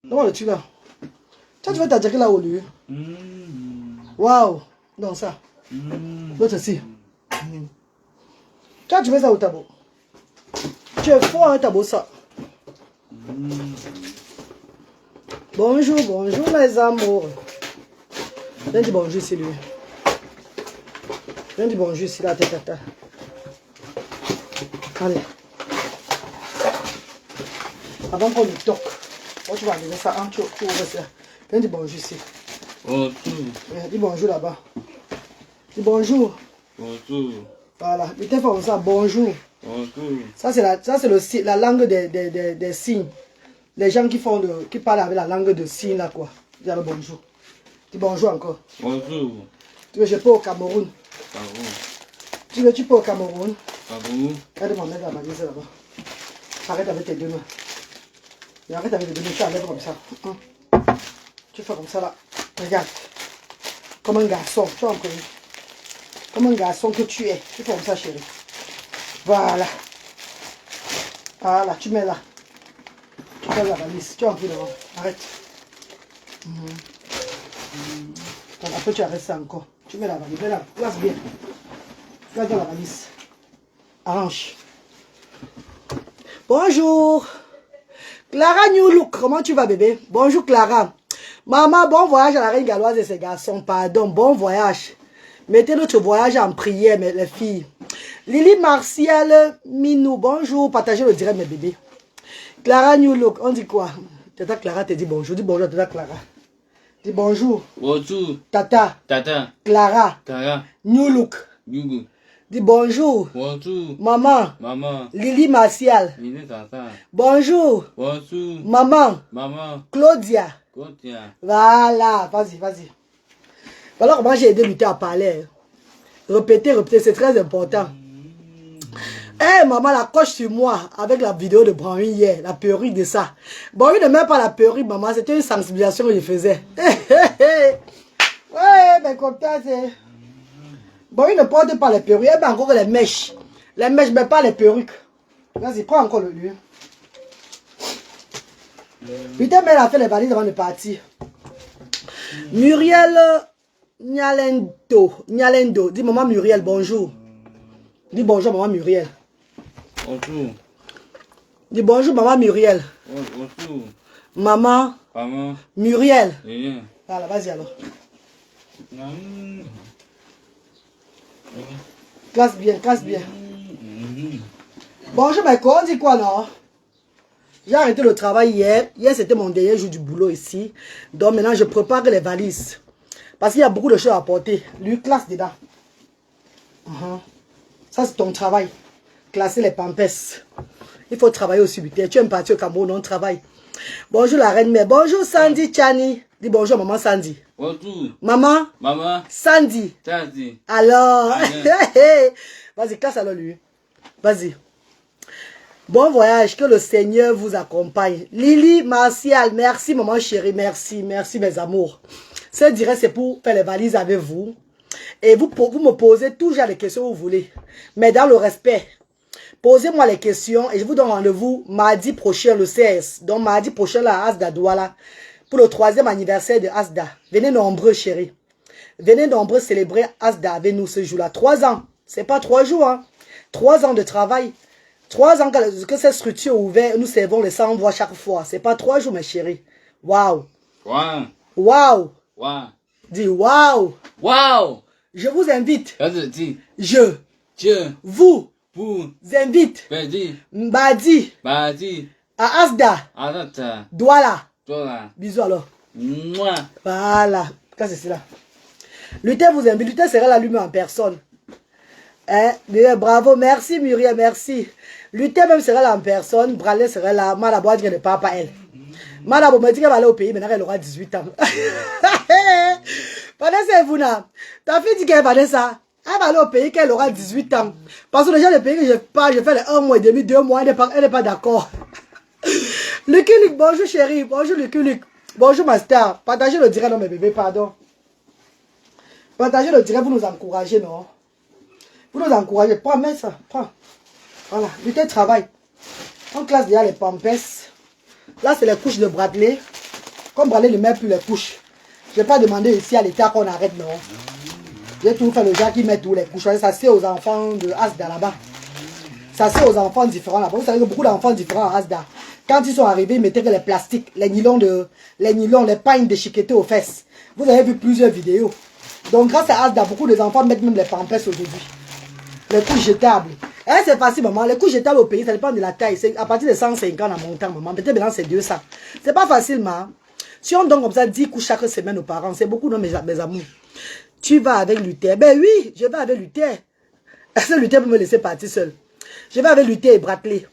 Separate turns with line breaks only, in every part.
Comment le tu là? Tu veux t'attaquer là au lieu? Waouh! Non, ça. L'autre aussi. Tu mets ça au tableau. Tu es fort, un tableau, ça. Bonjour, bonjour, mes amours. Viens dire bonjour ici, lui. Viens dire bonjour ici, là, tata. Allez. Avant qu'on le toque. Oh, tu vas enlever ça, hein? Tu ouvres ça. Viens dire bonjour ici.
Bonjour.
Dis bonjour là-bas. Dis bonjour.
Bonjour.
Voilà. Il était comme ça, bonjour.
Bonjour.
Ça, c'est la langue des signes. Les gens qui parlent avec la langue de signes, là, quoi. Dis alors bonjour. Dis bonjour encore.
Bonjour.
Tu veux, je peux au Cameroun.
Cameroun.
Tu peux au Cameroun.
Cameroun.
Arrête de m'en mettre la valise là-bas. Arrête avec tes deux mains. Et arrête avec tes deux mains, tu enlèves comme ça. Tu fais comme ça là. Regarde. Comme un garçon, tu vois encore. Comme un garçon que tu es. Tu fais comme ça, chérie. Voilà. Voilà, tu mets là. Tu fais la valise. Tu as envie devant. Arrête. Donc après, tu arrêtes ça encore. Tu mets la valise. Mets là. Place bien. Place dans la valise. Arrange. Bonjour. Clara New Look. Comment tu vas, bébé? Bonjour, Clara. Maman, bon voyage à la reine galloise et ses garçons. Pardon, bon voyage. Mettez notre voyage en prière, les filles. Lily Martial Minou, bonjour. Partagez le direct, mes bébés. Clara New Look, on dit quoi? Tata Clara te dit bonjour. Dis bonjour à Tata Clara. Dis bonjour.
Bonjour.
Tata.
Tata.
Clara.
Clara.
New Look.
Yugu.
Dis bonjour.
Bonjour.
Maman.
Maman.
Lily Martial.
Lily Tata.
Bonjour.
Bonjour.
Maman.
Maman.
Claudia.
Claudia.
Voilà. Vas-y, vas-y. Voilà comment j'ai aidé Luther à parler. Répétez, répétez, c'est très important. Eh, maman, la coche sur moi avec la vidéo de Brownie hier, la perruque de ça. Bon, il ne met pas la perruque, maman, c'était une sensibilisation que je faisais. Ouais, mais comme ça, c'est... Bon, il ne porte pas les perruques, il met encore les mèches. Les mèches, mais pas les perruques. Vas-y, prends encore le lieu. Putain, mais elle a fait les valises avant de partir. Muriel Nyalendo. Dis maman Muriel, bonjour. Dis bonjour, maman Muriel.
Bonjour.
Dis bonjour, maman Muriel.
Bonjour.
Maman.
Maman.
Muriel.
Rien.
Voilà, vas-y alors. Casse bien, casse bien. Bonjour, mais quoi, on dit quoi, non? J'ai arrêté le travail hier. Hier, c'était mon dernier jour du boulot ici. Donc maintenant, je prépare les valises. Parce qu'il y a beaucoup de choses à porter. Lui, classe dedans. Ça, c'est ton travail. Classer les pampers. Il faut travailler aussi vite. Tu aimes partir au Cameroun, on travaille. Bonjour la reine mère. Bonjour Sandy Chani. Dis bonjour maman Sandy.
Bonjour.
Maman.
Maman.
Sandy.
Sandy.
Alors. Vas-y, classe alors lui. Vas-y. Bon voyage, que le Seigneur vous accompagne. Lily Martial, merci maman chérie, merci, merci mes amours. Ce direct, c'est pour faire les valises avec vous. Et vous me posez toujours les questions que vous voulez. Mais dans le respect. Posez-moi les questions et je vous donne rendez-vous mardi prochain, le 16. Donc mardi prochain, là, à Asda Douala, pour le 3e anniversaire de Asda. Venez nombreux, chérie. Venez nombreux célébrer Asda avec nous ce jour-là. 3 ans. C'est pas 3 jours, hein. 3 ans de travail. 3 ans que cette structure est ouverte, nous servons les 100 voix chaque fois. C'est pas 3 jours, mes chéris. Waouh.
Waouh.
Waouh.
Waouh.
Dis waouh.
Waouh.
Je vous invite.
Je
vous
vous
invite. Mbadi. À Asda. Douala. Bisous alors.
Mouah.
Voilà. Qu'est-ce que c'est là? Luther vous invite. Luther sera l'allumé en personne. Hein? Bravo. Merci Muriel. Merci. Luther même sera là en personne. Bralé sera là. Malabo dit qu'elle n'est pas elle. Malabo me dit qu'elle va aller au pays. Maintenant elle aura 18 ans. Vanessa Evuna. Ta fille dit qu'elle va aller ça. Elle va aller au pays qu'elle aura 18 ans. Parce que déjà le pays que je pars, je fais les 1 mois et demi, 2 mois. Elle n'est pas d'accord. Lucky Luc, bonjour chérie. Bonjour Lucky Luc. Bonjour ma star. Partagez le direct, non mes bébés, pardon. Partagez le direct, vous nous encouragez, non? Vous nous encouragez. Prends, mets ça. Prends. Voilà. Lutter travail. En classe, il y a les pampers. Là, c'est les couches de Bradley. Comme Bralé ne met plus les couches. Je n'ai pas demandé ici à l'État qu'on arrête, non. J'ai tout fait le gens qui met tous les couches. Ça c'est aux enfants de Asda là-bas. Ça c'est aux enfants différents là-bas. Vous savez que beaucoup d'enfants différents à Asda. Quand ils sont arrivés, ils mettaient les plastiques, les nylons, les pagnes déchiquetées aux fesses. Vous avez vu plusieurs vidéos. Donc grâce à Asda, beaucoup d'enfants mettent même les pampers aujourd'hui. Les couches jetables. Eh, c'est facile, maman. Les couches jetables au pays, ça dépend de la taille. C'est à partir de 150 en montant, maman. Peut-être maintenant c'est 200. C'est pas facile, maman. Si on donne comme ça 10 couches chaque semaine aux parents, c'est beaucoup, non, mes amours. Tu vas avec Luther. Ben oui, je vais avec Luther. Est-ce que Luther peut me laisser partir seul? Je vais avec Luther et Brackley.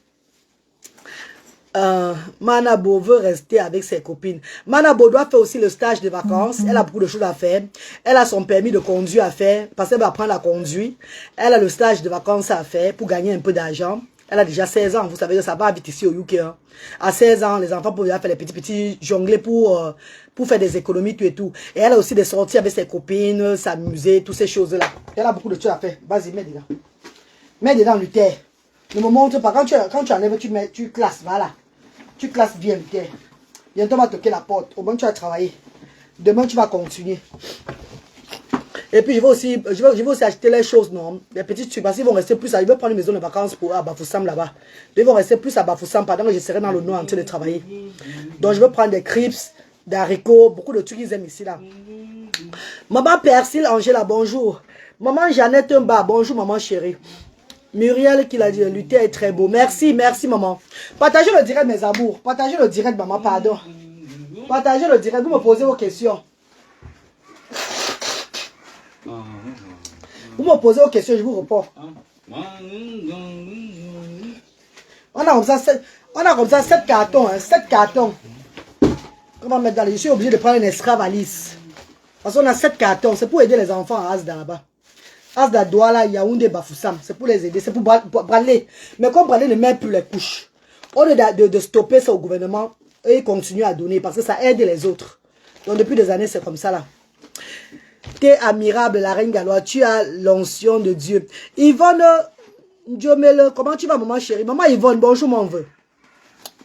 Manabo veut rester avec ses copines. Manabo doit faire aussi le stage de vacances. Elle a beaucoup de choses à faire. Elle a son permis de conduire à faire parce qu'elle va apprendre à conduire. Elle a le stage de vacances à faire pour gagner un peu d'argent. Elle a déjà 16 ans. Vous savez que ça va vite ici au UK. Hein. À 16 ans, les enfants peuvent faire les petits jongler pour faire des économies, tout et tout. Et elle a aussi des sorties avec ses copines, s'amuser, toutes ces choses-là. Elle a beaucoup de choses à faire. Vas-y, mets dedans. Mets dedans, Luther. Ne me montre pas. Quand tu enlèves, tu classes. Voilà. Tu classes bien, Luther. Bientôt, on va toquer la porte. Au moins, tu vas travailler. Demain, tu vas continuer. Et puis, je vais aussi acheter les choses, non? Les petites trucs. Parce qu'ils vont rester plus à... Ils veulent prendre une maison de vacances à Bafoussam là-bas. Ils vont rester plus à Bafoussam pendant que je serai dans le noir en train de travailler. Donc, je vais prendre des crips, des haricots, beaucoup de trucs qu'ils aiment ici, là. Maman Persil Angela, bonjour. Maman Jeannette Mba, bonjour, maman chérie. Muriel qui l'a dit, Luther est très beau. Merci, merci, maman. Partagez le direct, mes amours. Partagez le direct, maman, pardon. Partagez le direct, vous me posez vos questions. Vous me posez vos questions, je vous réponds. On a comme ça 7 cartons, hein, 7 cartons. Comment mettre dans les... Je suis obligé de prendre une extra valise. Parce qu'on a 7 cartons, c'est pour aider les enfants à Asda là-bas. Asda Douala, Yaoundé, Bafoussam, c'est pour les aider, c'est pour Bralé. Mais comme Bralé ne met plus les couches, au lieu de stopper ça au gouvernement, et continue à donner parce que ça aide les autres. Donc depuis des années, c'est comme ça là. T'es admirable, la reine Galois, tu as l'onction de Dieu. Yvonne, Dieu me comment tu vas, maman chérie? Maman Yvonne, bonjour, mon vœu.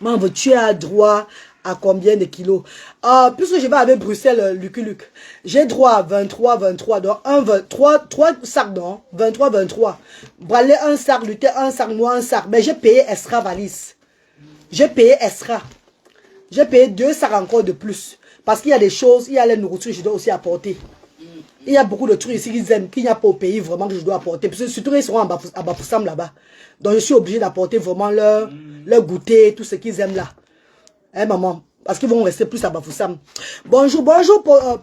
Mon vœu, tu as droit à combien de kilos? Puisque je vais avec Bruxelles, Luc. J'ai droit à 23. Donc, 3 sacs, non? 23. Bralé, un sac, Luther, un sac, moi, un sac. Mais j'ai payé extra valise. J'ai payé extra. J'ai payé 2 sacs encore de plus. Parce qu'il y a des choses, il y a les nourritures que je dois aussi apporter. Il y a beaucoup de trucs ici qu'ils aiment, qu'il n'y a pas au pays vraiment que je dois apporter. Parce que surtout, ils seront à Bafoussam là-bas. Donc, je suis obligé d'apporter vraiment leur goûter, tout ce qu'ils aiment là. Hein, maman? Parce qu'ils vont rester plus à Bafoussam. Bonjour,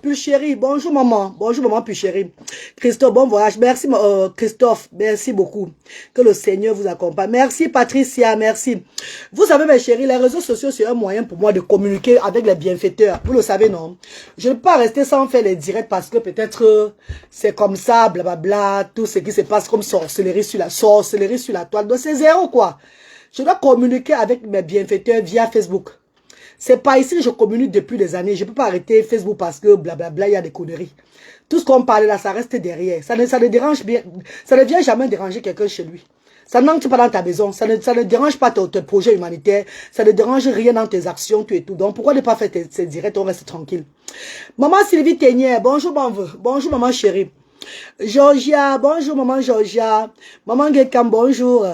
Pulchérie. Bonjour, maman. Bonjour, maman Pulchérie. Christophe, bon voyage. Merci, Christophe. Merci beaucoup. Que le Seigneur vous accompagne. Merci, Patricia. Merci. Vous savez, mes chéris, les réseaux sociaux, c'est un moyen pour moi de communiquer avec les bienfaiteurs. Vous le savez, non? Je ne peux pas rester sans faire les directs parce que peut-être c'est comme ça, blablabla, tout ce qui se passe comme sorcellerie sur la toile. Donc, c'est zéro, quoi. Je dois communiquer avec mes bienfaiteurs via Facebook. C'est pas ici que je communique depuis des années. Je ne peux pas arrêter Facebook parce que blablabla, il y a des conneries. Tout ce qu'on parle là, ça reste derrière. Ça ne dérange bien. Ça ne vient jamais déranger quelqu'un chez lui. Ça n'entre pas dans ta maison. Ça ne dérange pas tes projets humanitaires. Ça ne dérange rien dans tes actions, tout et tout. Donc, pourquoi ne pas faire ces directs? On reste tranquille. Maman Sylvie Ténière, bonjour, maman. Bonjour, maman chérie. Georgia, bonjour, maman Georgia. Maman Gekam, bonjour.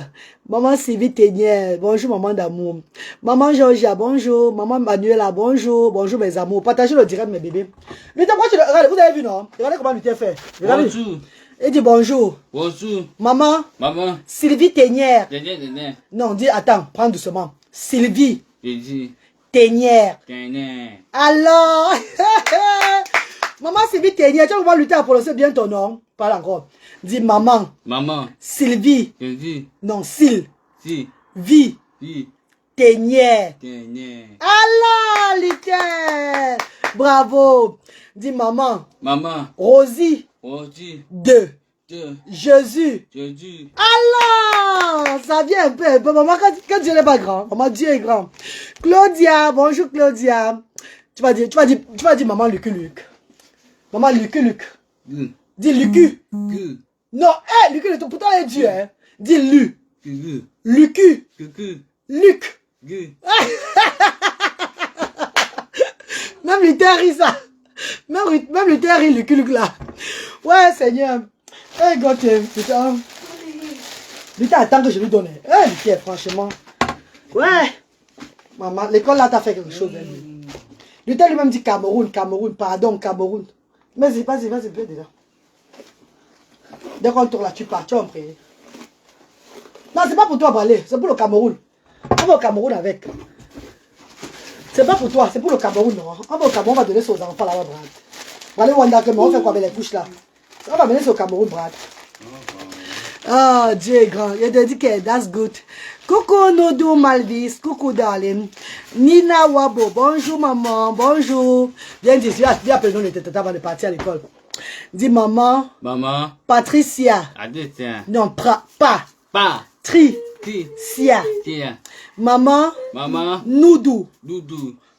Maman Sylvie Ténière, bonjour, maman d'amour. Maman Georgia, bonjour. Maman Manuela, bonjour. Bonjour, mes amours. Partagez le direct, mes bébés. Regardez, vous avez vu, non? Regardez comment Luther fait.
Bonjour.
Il dit bonjour.
Bonjour.
Maman.
Maman.
Sylvie Ténière.
Ténière.
Non, dis, attends, prends doucement. Sylvie.
Ténière.
Ténière. Alors. Maman Sylvie Ténière, tu vas pouvoir lutter à prononcer bien ton nom. Parle encore. Dis maman.
Maman.
Sylvie.
Ténière.
Non, Syl.
Si.
Vie.
Si.
Ténière.
Ténière.
Alors, Luther. Bravo. Dis maman.
Maman.
Rosie.
Rosie.
De.
De.
Jésus.
Jésus.
Alors, ça vient un peu. Maman, quand Dieu n'est pas grand. Maman, Dieu est grand. Claudia. Bonjour, Claudia. Tu vas dire maman Luc. Maman Luc. Dis Lucu. Non, Lucu, pourtant il est Dieu, hein. Dis Lu. Lucu. Luc. Luther rit ça. Même Luther rit Luc là. Ouais, Seigneur. Eh, God, putain. Luther attend que je lui donne. Eh, Luther, franchement. Ouais. Maman, l'école là, t'as fait quelque chose. Luther lui-même dit Cameroun, pardon, Cameroun. Mais vas-y, bien déjà. Dès qu'on tourne là, tu pars, tu vas en prier. Non, c'est pas pour toi, Balé, c'est pour le Cameroun. On va au Cameroun avec. C'est pas pour toi, c'est pour le Cameroun, non. On va au Cameroun, on va donner ça aux enfants là-bas, Brad. Allez, Wanda, on fait quoi avec les couches là? On va mener ça au Cameroun, Brad. Ah, Dieu est grand. Il a dit que that's good. Coucou Nodou Malvis, coucou darling. Nina Wabo, bonjour maman, bonjour. Viens dire, viens appeler le nom de tata avant de partir à l'école. Dis maman.
Maman.
Patricia. Non, Sia. Maman.
Maman.
Noudou.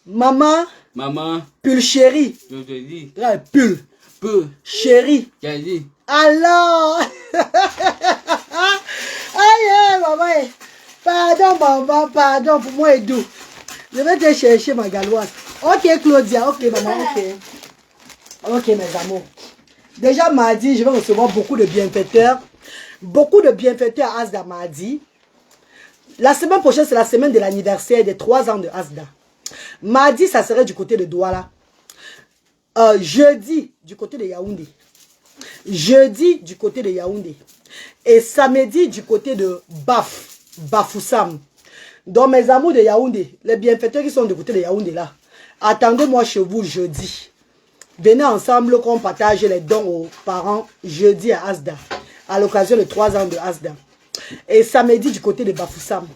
Maman.
Maman.
Pull chéri. Pull. Chéri. Alors. Aïe, maman. Pardon, maman, pardon pour moi et doux. Je vais te chercher ma galoise. Ok, Claudia, ok, maman, ok. Ok, mes amours. Déjà, mardi, je vais recevoir beaucoup de bienfaiteurs. Beaucoup de bienfaiteurs à Asda mardi. La semaine prochaine, c'est la semaine de l'anniversaire des 3 ans de Asda. Mardi, ça serait du côté de Douala. Jeudi, du côté de Yaoundé. Jeudi, du côté de Yaoundé. Et samedi, du côté de Bafoussam. Donc, mes amours de Yaoundé, les bienfaiteurs qui sont du côté de Yaoundé là, attendez-moi chez vous jeudi. Venez ensemble qu'on partage les dons aux parents jeudi à Asda, à l'occasion de 3 ans de Asda. Et samedi du côté de Bafoussam.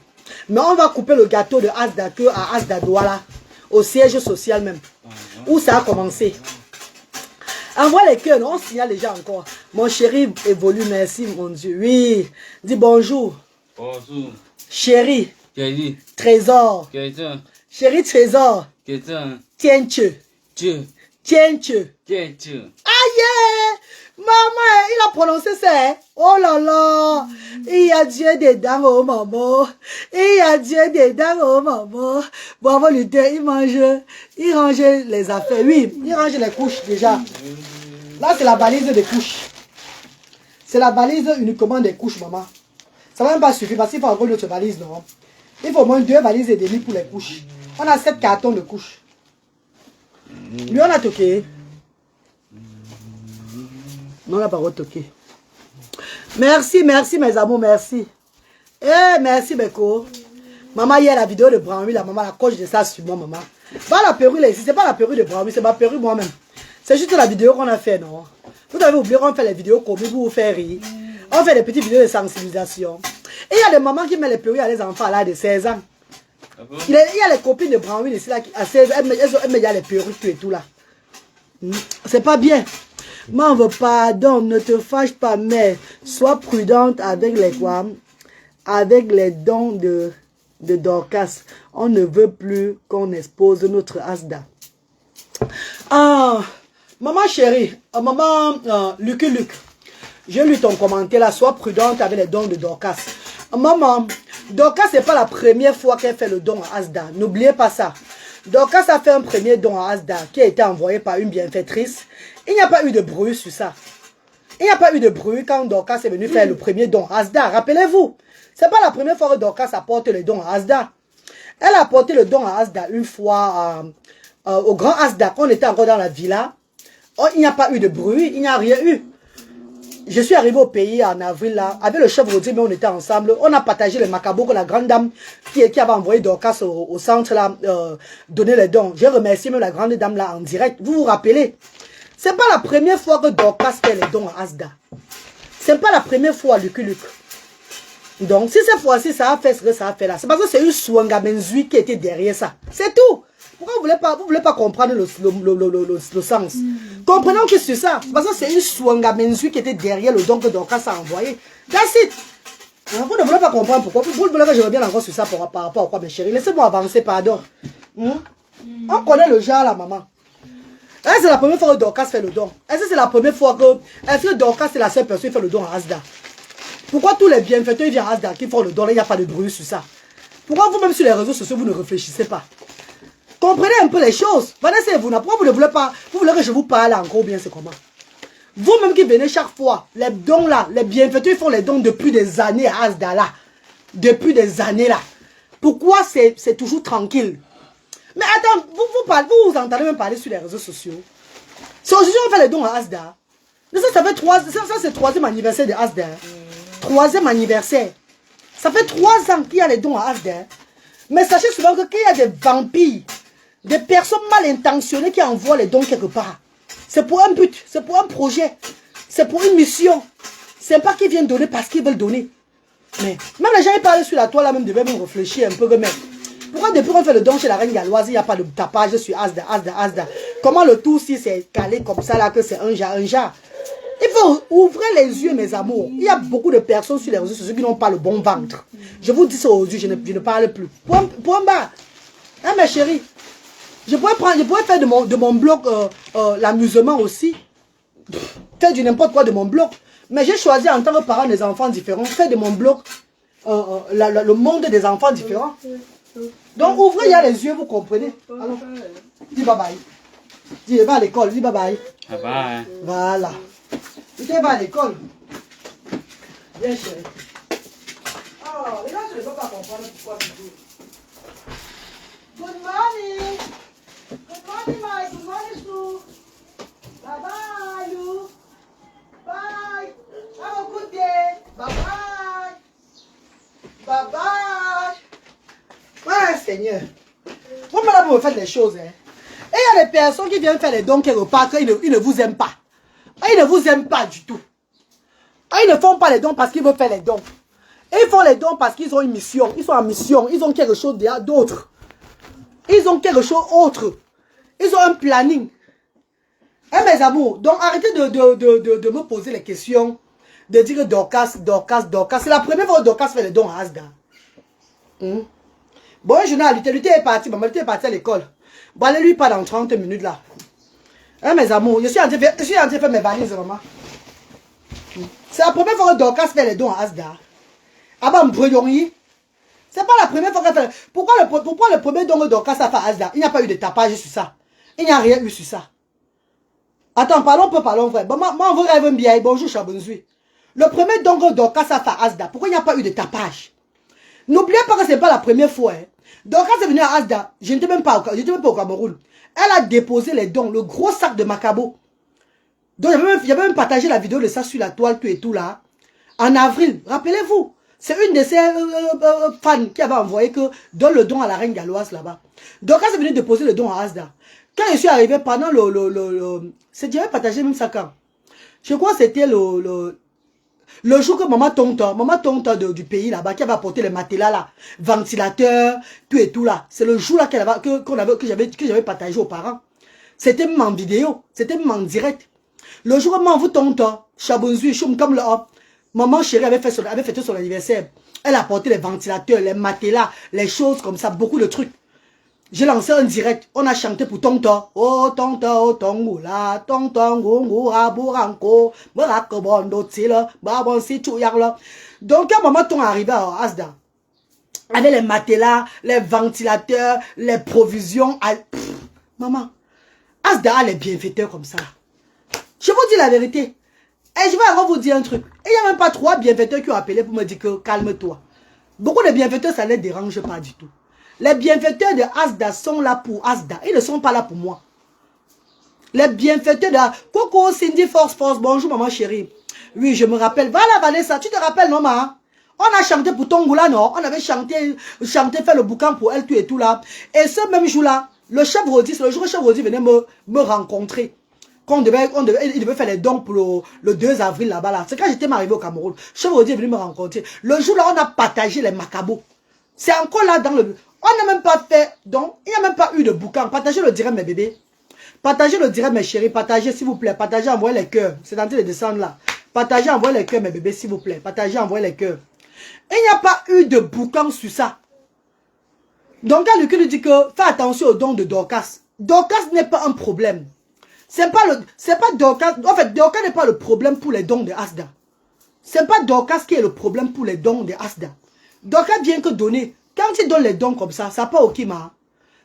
Mais on va couper le gâteau de Asda que à Asda Douala, au siège social même, où ça a commencé. Envoie les cœurs, on signale déjà encore. Mon chéri évolue, merci mon Dieu. Oui, dis bonjour.
Bonjour.
Chéri.
Chéri.
Trésor. Chéri trésor. Tiens-tu. Tiens-tu. Aïe! Maman, il a prononcé ça. Hein? Oh là là! Il y a Dieu dedans, oh maman. Il y a Dieu dedans, oh maman. Bravo, Luther, il range les affaires. Oui, il range les couches déjà. Là, c'est la balise des couches. C'est la balise uniquement des couches, maman. Ça va même pas suffire parce qu'il faut encore une autre valise, non? Il faut au moins 2 valises et demi pour les couches. On a 7 cartons de couches. Lui, on a toqué. Non, on n'a pas retoqué. Merci, merci, mes amours, merci. Eh, merci, Beko. Maman, hier, la vidéo de Branwy, la maman, la coche de ça sur moi, maman. Bah, la perruque, là, ici, c'est pas la perruque de Branwy, c'est ma perruque moi-même. C'est juste la vidéo qu'on a fait, non? Vous avez oublié qu'on fait les vidéos comiques pour vous faire rire. On fait des petites vidéos de sensibilisation. Et il y a des mamans qui mettent les perruques à les enfants là de 16 ans. Il y a les copines de Branwy ici là qui à 16 ans, elles mettent les perruques et tout là. C'est pas bien. M'en veux pardon, ne te fâche pas, mais sois prudente avec les quoi? Avec les dons de Dorcas. On ne veut plus qu'on expose notre Asda. Ah, maman chérie, maman Luc, j'ai lu ton commentaire là, sois prudente avec les dons de Dorcas. Maman, Dorcas c'est pas la première fois qu'elle fait le don à Asda, n'oubliez pas ça. Dorcas a fait un premier don à Asda qui a été envoyé par une bienfaitrice. Il n'y a pas eu de bruit sur ça. Il n'y a pas eu de bruit quand Dorcas est venu faire le premier don à Asda. Rappelez-vous, c'est pas la première fois que Dorcas apporte le don à Asda. Elle a apporté le don à Asda une fois au grand Asda, quand on était encore dans la villa. Oh, il n'y a pas eu de bruit, il n'y a rien eu. Je suis arrivé au pays en avril là, avec le chef Rodier, mais on était ensemble. On a partagé le macabre que la grande dame qui avait envoyé Dorcas au centre là, donner les dons. J'ai remercié même la grande dame là en direct. Vous vous rappelez? C'est pas la première fois que Dorcas fait les dons à Asda. C'est pas la première fois, Luc. Donc, si cette fois-ci ça a fait ce que ça a fait là, c'est parce que c'est une Swanga Menzui qui était derrière ça. C'est tout. Pourquoi vous voulez pas comprendre le sens? Comprenons que c'est ça. Parce que c'est une Swanga Menzui qui était derrière le don que Dorcas a envoyé. That's it. Vous ne voulez pas comprendre pourquoi. Vous voulez que je revienne encore sur ça par rapport à quoi, mes chéris? Laissez-moi avancer, pardon. On connaît le genre là, maman. Est-ce que c'est la première fois que Dorcas fait le don? Est-ce que c'est la première fois que... Est-ce que Dorcas c'est la seule personne qui fait le don à Asda? Pourquoi tous les bienfaiteurs viennent à Asda qui font le don? Il n'y a pas de bruit sur ça. Pourquoi vous-même sur les réseaux sociaux, vous ne réfléchissez pas? Comprenez un peu les choses. Vanessa et vous, pourquoi vous ne voulez pas, vous voulez que je vous parle encore bien, c'est comment? Vous-même qui venez chaque fois, les dons là, les bienfaiteurs font les dons depuis des années à Asda là. Depuis des années là. Pourquoi c'est toujours tranquille? Mais attends, vous entendez même parler sur les réseaux sociaux. C'est aujourd'hui on fait les dons à Asda. Ça fait c'est le 3e anniversaire de Asda. 3e anniversaire. Ça fait 3 ans qu'il y a les dons à Asda. Mais sachez souvent qu'il y a des vampires, des personnes mal intentionnées qui envoient les dons quelque part. C'est pour un but, c'est pour un projet, c'est pour une mission. C'est pas qu'ils viennent donner parce qu'ils veulent donner. Mais même les gens qui parlent sur la toile là même devaient même réfléchir un peu que même. Pourquoi depuis qu'on fait le don chez la reine galloise, il n'y a pas de tapage sur Asda? Comment le tout si c'est calé comme ça là que c'est un jar? Il faut ouvrir les yeux mes amours. Il y a beaucoup de personnes sur les réseaux sociaux qui n'ont pas le bon ventre. Je vous dis ça aujourd'hui, je ne parle plus. Point bas. Hein mes chéris? Je pourrais faire de mon blog l'amusement aussi. Faire du n'importe quoi de mon blog. Mais j'ai choisi en tant que parent des enfants différents, faire de mon blog le monde des enfants différents. Donc ouvrez les yeux, vous comprenez. Alors, dis bye bye. Dis va à l'école, dis bye bye.
Bye bye.
Voilà. Tu vas à l'école. Bien chérie. Oh, les gars, je ne peux pas comprendre pourquoi tu joues. Good morning. Good morning, Mike. Good morning, Sue. Bye bye, you. Bye. Have a good day. Bye bye. Bye bye. Ouais, Seigneur. Vous me là pour me faire des choses. Hein. Et il y a des personnes qui viennent faire les dons quelque part qu'ils ne vous aiment pas. Ils ne vous aiment pas du tout. Ils ne font pas les dons parce qu'ils veulent faire les dons. Ils font les dons parce qu'ils ont une mission. Ils sont en mission. Ils ont quelque chose d'autre. Ils ont quelque chose d'autre. Ils ont un planning. Eh mes amours, donc arrêtez de me poser les questions. De dire que Dorcas. C'est la première fois que Dorcas fait les dons à Asda. Bon, je n'ai à Lutte est parti. Maman, Lutte est parti à l'école. Bon, allez lui pas dans 30 minutes là. Hein, mes amours, je suis en train de faire mes valises, maman. C'est la première fois que Dorcas fait les dons à Asda. Ah ben, c'est pas la première fois qu'elle fait. Pourquoi le premier don que Dorcas a fait à Asda, il n'y a pas eu de tapage sur ça. Il n'y a rien eu sur ça. Attends, parlons vrai. Bon, moi, on vous rêve bien. Bonjour, Chabonzui. Le premier don que Dorcas a fait à Asda, pourquoi il n'y a pas eu de tapage? N'oubliez pas que ce n'est pas la première fois. Hein. Dorcas est venue à Asda. Je n'étais même pas au Cameroun. Elle a déposé les dons, le gros sac de Macabo. Donc, j'avais même partagé la vidéo de ça sur la toile, tout et tout là. En avril, rappelez-vous. C'est une de ces fans qui avait envoyé que donne le don à la reine galloise là-bas. Donc, elle est venue déposer le don à Asda. Quand je suis arrivé pendant j'avais partagé même ça quand. Je crois que c'était le jour que maman Tonta du pays là-bas, qui avait apporté les matelas là, ventilateurs, tout et tout là. C'est le jour là que j'avais partagé aux parents. C'était même en vidéo, c'était même en direct. Le jour où maman vous Tonta, Chabonzui, Choum comme le hop, maman chérie avait fêté son anniversaire. Elle a apporté les ventilateurs, les matelas, les choses comme ça, beaucoup de trucs. J'ai lancé un direct, on a chanté pour Tonta. Oh Tonta, oh Tongoula, Tonta, Ngongo, Aboranko, Barakobondo, Tila, Babonsi, Touyarla. Donc, quand maman Tonta arrivé à Asda, avec les matelas, les ventilateurs, les provisions, maman, Asda a les bienfaiteurs comme ça. Je vous dis la vérité. Et je vais encore vous dire un truc. Il n'y a même pas 3 bienfaiteurs qui ont appelé pour me dire que calme-toi. Beaucoup de bienfaiteurs, ça ne les dérange pas du tout. Les bienfaiteurs de Asda sont là pour Asda. Ils ne sont pas là pour moi. Les bienfaiteurs de... Coco, Cindy, Force, bonjour maman chérie. Oui, je me rappelle. Voilà Vanessa, tu te rappelles non maman? On a chanté pour Tongoula, non? On avait chanté, fait le boucan pour elle, tout et tout là. Et ce même jour-là, le chef Rodi, c'est le jour où le chef Rodi venait me rencontrer. Il devait faire les dons pour le 2 avril là-bas. Là. C'est quand j'étais arrivé au Cameroun. Le chef Rodi est venu me rencontrer. Le jour-là, on a partagé les macabos. C'est encore là dans le... On n'a même pas fait, donc, il n'y a même pas eu de boucan. Partagez le direct, mes bébés. Partagez le direct, mes chéris. Partagez, s'il vous plaît. Partagez, envoyez les cœurs. C'est en train de descendre là. Partagez, envoyez les cœurs, mes bébés, s'il vous plaît. Partagez, envoyez les cœurs. Il n'y a pas eu de boucan sur ça. Donc, quand Lucie lui dit que, fais attention au don de Dorcas. Dorcas n'est pas un problème. C'est pas Dorcas. En fait, Dorcas n'est pas le problème pour les dons de Asda. C'est pas Dorcas qui est le problème pour les dons de Asda. Dorcas vient que donner. Quand il donne les dons comme ça, ça part au Kima.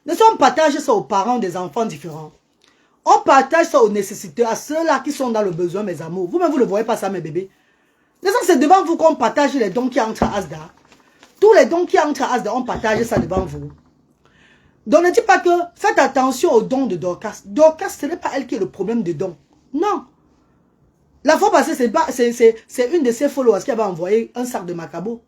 On partage ça aux parents des enfants différents. On partage ça aux nécessiteux, à ceux-là qui sont dans le besoin, mes amours. Vous-même, vous ne voyez pas ça, mes bébés. C'est devant vous qu'on partage les dons qui entrent à Asda. Tous les dons qui entrent à Asda, on partage ça devant vous. Donc ne dites pas que faites attention aux dons de Dorcas. Dorcas, ce n'est pas elle qui est le problème des dons. Non. La fois passée, c'est une de ses followers qui avait envoyé un sac de macabo.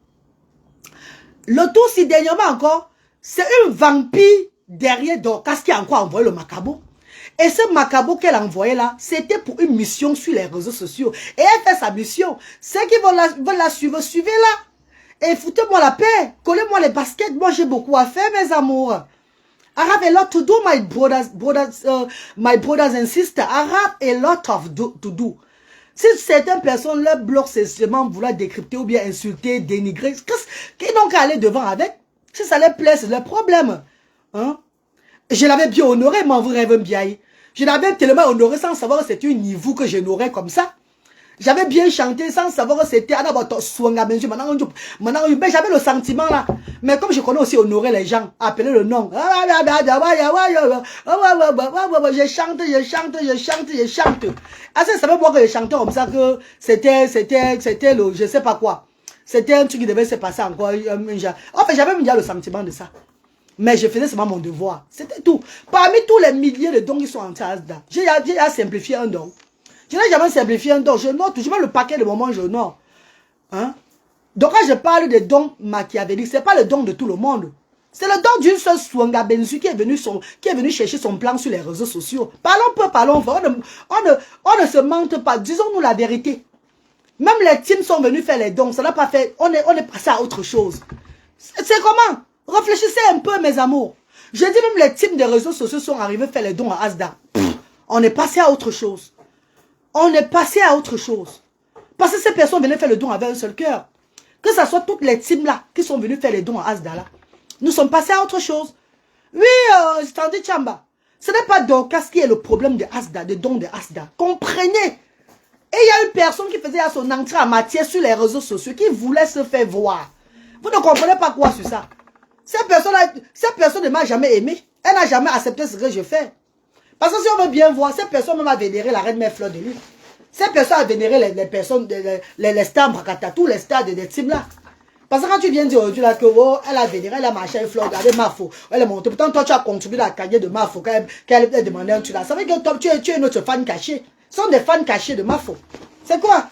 Le tout, si dernièrement encore, c'est une vampire derrière Dorcas qui a encore envoyé le macabo. Et ce macabo qu'elle a envoyé là, c'était pour une mission sur les réseaux sociaux. Et elle fait sa mission. Ceux qui veulent la suivre, suivez-la. Et foutez-moi la paix. Collez-moi les baskets. Moi, j'ai beaucoup à faire, mes amours. I have a lot to do, my brothers and sisters. I have a lot to do. Si certaines personnes leur bloquent, c'est seulement vouloir décrypter ou bien insulter, dénigrer. Qu'ils n'ont qu'à aller devant avec. Si ça leur plaît, c'est leur problème. Hein? Je l'avais bien honoré, mon vrai bien. Je l'avais tellement honoré sans savoir que c'était un niveau que j'honorais comme ça. J'avais bien chanté sans savoir que c'était j'avais le sentiment là. Mais comme je connais aussi honorer les gens, appeler le nom. Je chante. Ah, ça savait moi que je chantais comme ça que c'était le je sais pas quoi. C'était un truc qui devait se passer encore. En fait, j'avais déjà le sentiment de ça. Mais je faisais seulement mon devoir. C'était tout. Parmi tous les milliers de dons qui sont en Asda, j'ai simplifié un don. Je n'ai jamais simplifié un don. Je note toujours le paquet de moments, je note. Hein? Donc quand je parle de dons machiavéliques, ce n'est pas le don de tout le monde. C'est le don d'une seule Swanga Benzu qui est venu chercher son plan sur les réseaux sociaux. Parlons peu, parlons vrai. On ne se mente pas. Disons-nous la vérité. Même les teams sont venus faire les dons. Ça n'a pas fait. On est passé à autre chose. C'est comment? Réfléchissez un peu, mes amours. Je dis même les teams des réseaux sociaux sont arrivés faire les dons à Asda. On est passé à autre chose. On est passé à autre chose. Parce que ces personnes venaient faire le don avec un seul cœur. Que ce soit toutes les teams là qui sont venues faire les dons à Asda là. Nous sommes passés à autre chose. Oui, je t'en dis Chamba. Ce n'est pas Dorcas qui est le problème de Asda, des dons de Asda. Comprenez. Et il y a une personne qui faisait son entrée en matière sur les réseaux sociaux qui voulait se faire voir. Vous ne comprenez pas quoi sur ça. Cette personne ne m'a jamais aimé. Elle n'a jamais accepté ce que je fais. Parce que si on veut bien voir, cette personne même a vénéré la reine mère Fleur de Lune. Cette personne a vénéré les personnes, les stars Brakata, tous les stars des teams là. Parce que quand tu viens dire aujourd'hui là que oh, elle a vénéré, elle a marché avec Fleur avec Mafo, elle est montée. Pourtant, toi tu as contribué à la carrière de Mafo quand elle a demandé un truc là. Ça veut dire que tu es notre fan caché. Ce sont des fans cachés de Mafo. C'est quoi?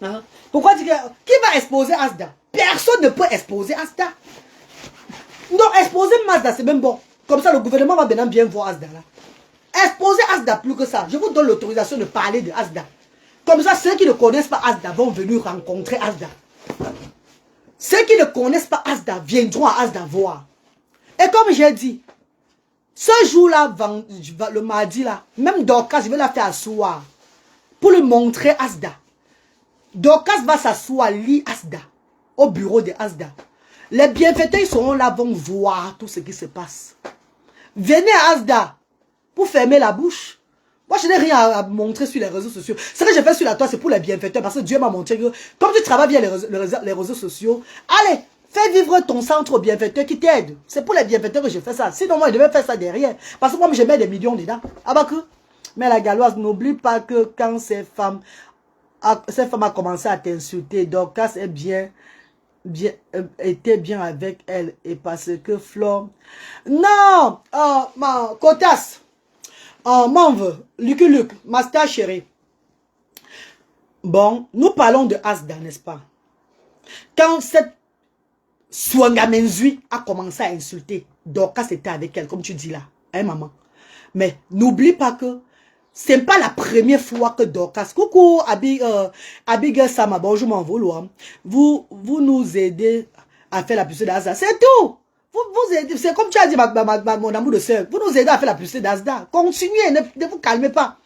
Hein? Pourquoi tu dis qui va exposer Asda? Personne ne peut exposer Asda. Non, exposer Mazda, c'est même bon. Comme ça, le gouvernement va maintenant bien voir Asda là. Exposer Asda plus que ça. Je vous donne l'autorisation de parler de Asda. Comme ça, ceux qui ne connaissent pas Asda vont venir rencontrer Asda. Ceux qui ne connaissent pas Asda viendront à Asda voir. Et comme j'ai dit, ce jour-là, le mardi là, même Dorcas, je vais la faire asseoir pour lui montrer Asda. Dorcas va s'asseoir, lit Asda, au bureau de Asda. Les bienfaiteurs, ils seront là, vont voir tout ce qui se passe. Venez à Asda pour fermer la bouche. Moi, je n'ai rien à montrer sur les réseaux sociaux. Ce que je fais sur la toile, c'est pour les bienfaiteurs. Parce que Dieu m'a montré que, comme tu travailles via les réseaux sociaux, allez, fais vivre ton centre aux bienfaiteurs qui t'aident. C'est pour les bienfaiteurs que je fais ça. Sinon, moi, je devais faire ça derrière. Parce que moi, je mets des millions dedans. Ah bah que. Mais la Galloise, n'oublie pas que quand ces femmes a commencé à t'insulter, donc quand c'est était bien avec elle et parce que Flore non Cotas Manve Lucky Luke Master chérie. Bon, nous parlons de Asda, n'est-ce pas? Quand cette Swanga Menzui a commencé à insulter Dorcas, était avec elle comme tu dis là, hein maman. Mais n'oublie pas que c'est pas la première fois que Dorcas, coucou Abigail Sama, bonjour mon vouloir. Vous nous aidez à faire la publicité d'Asda, c'est tout. Vous aidez, c'est comme tu as dit mon amour de soeur, vous nous aidez à faire la publicité d'Asda. Continuez, ne vous calmez pas.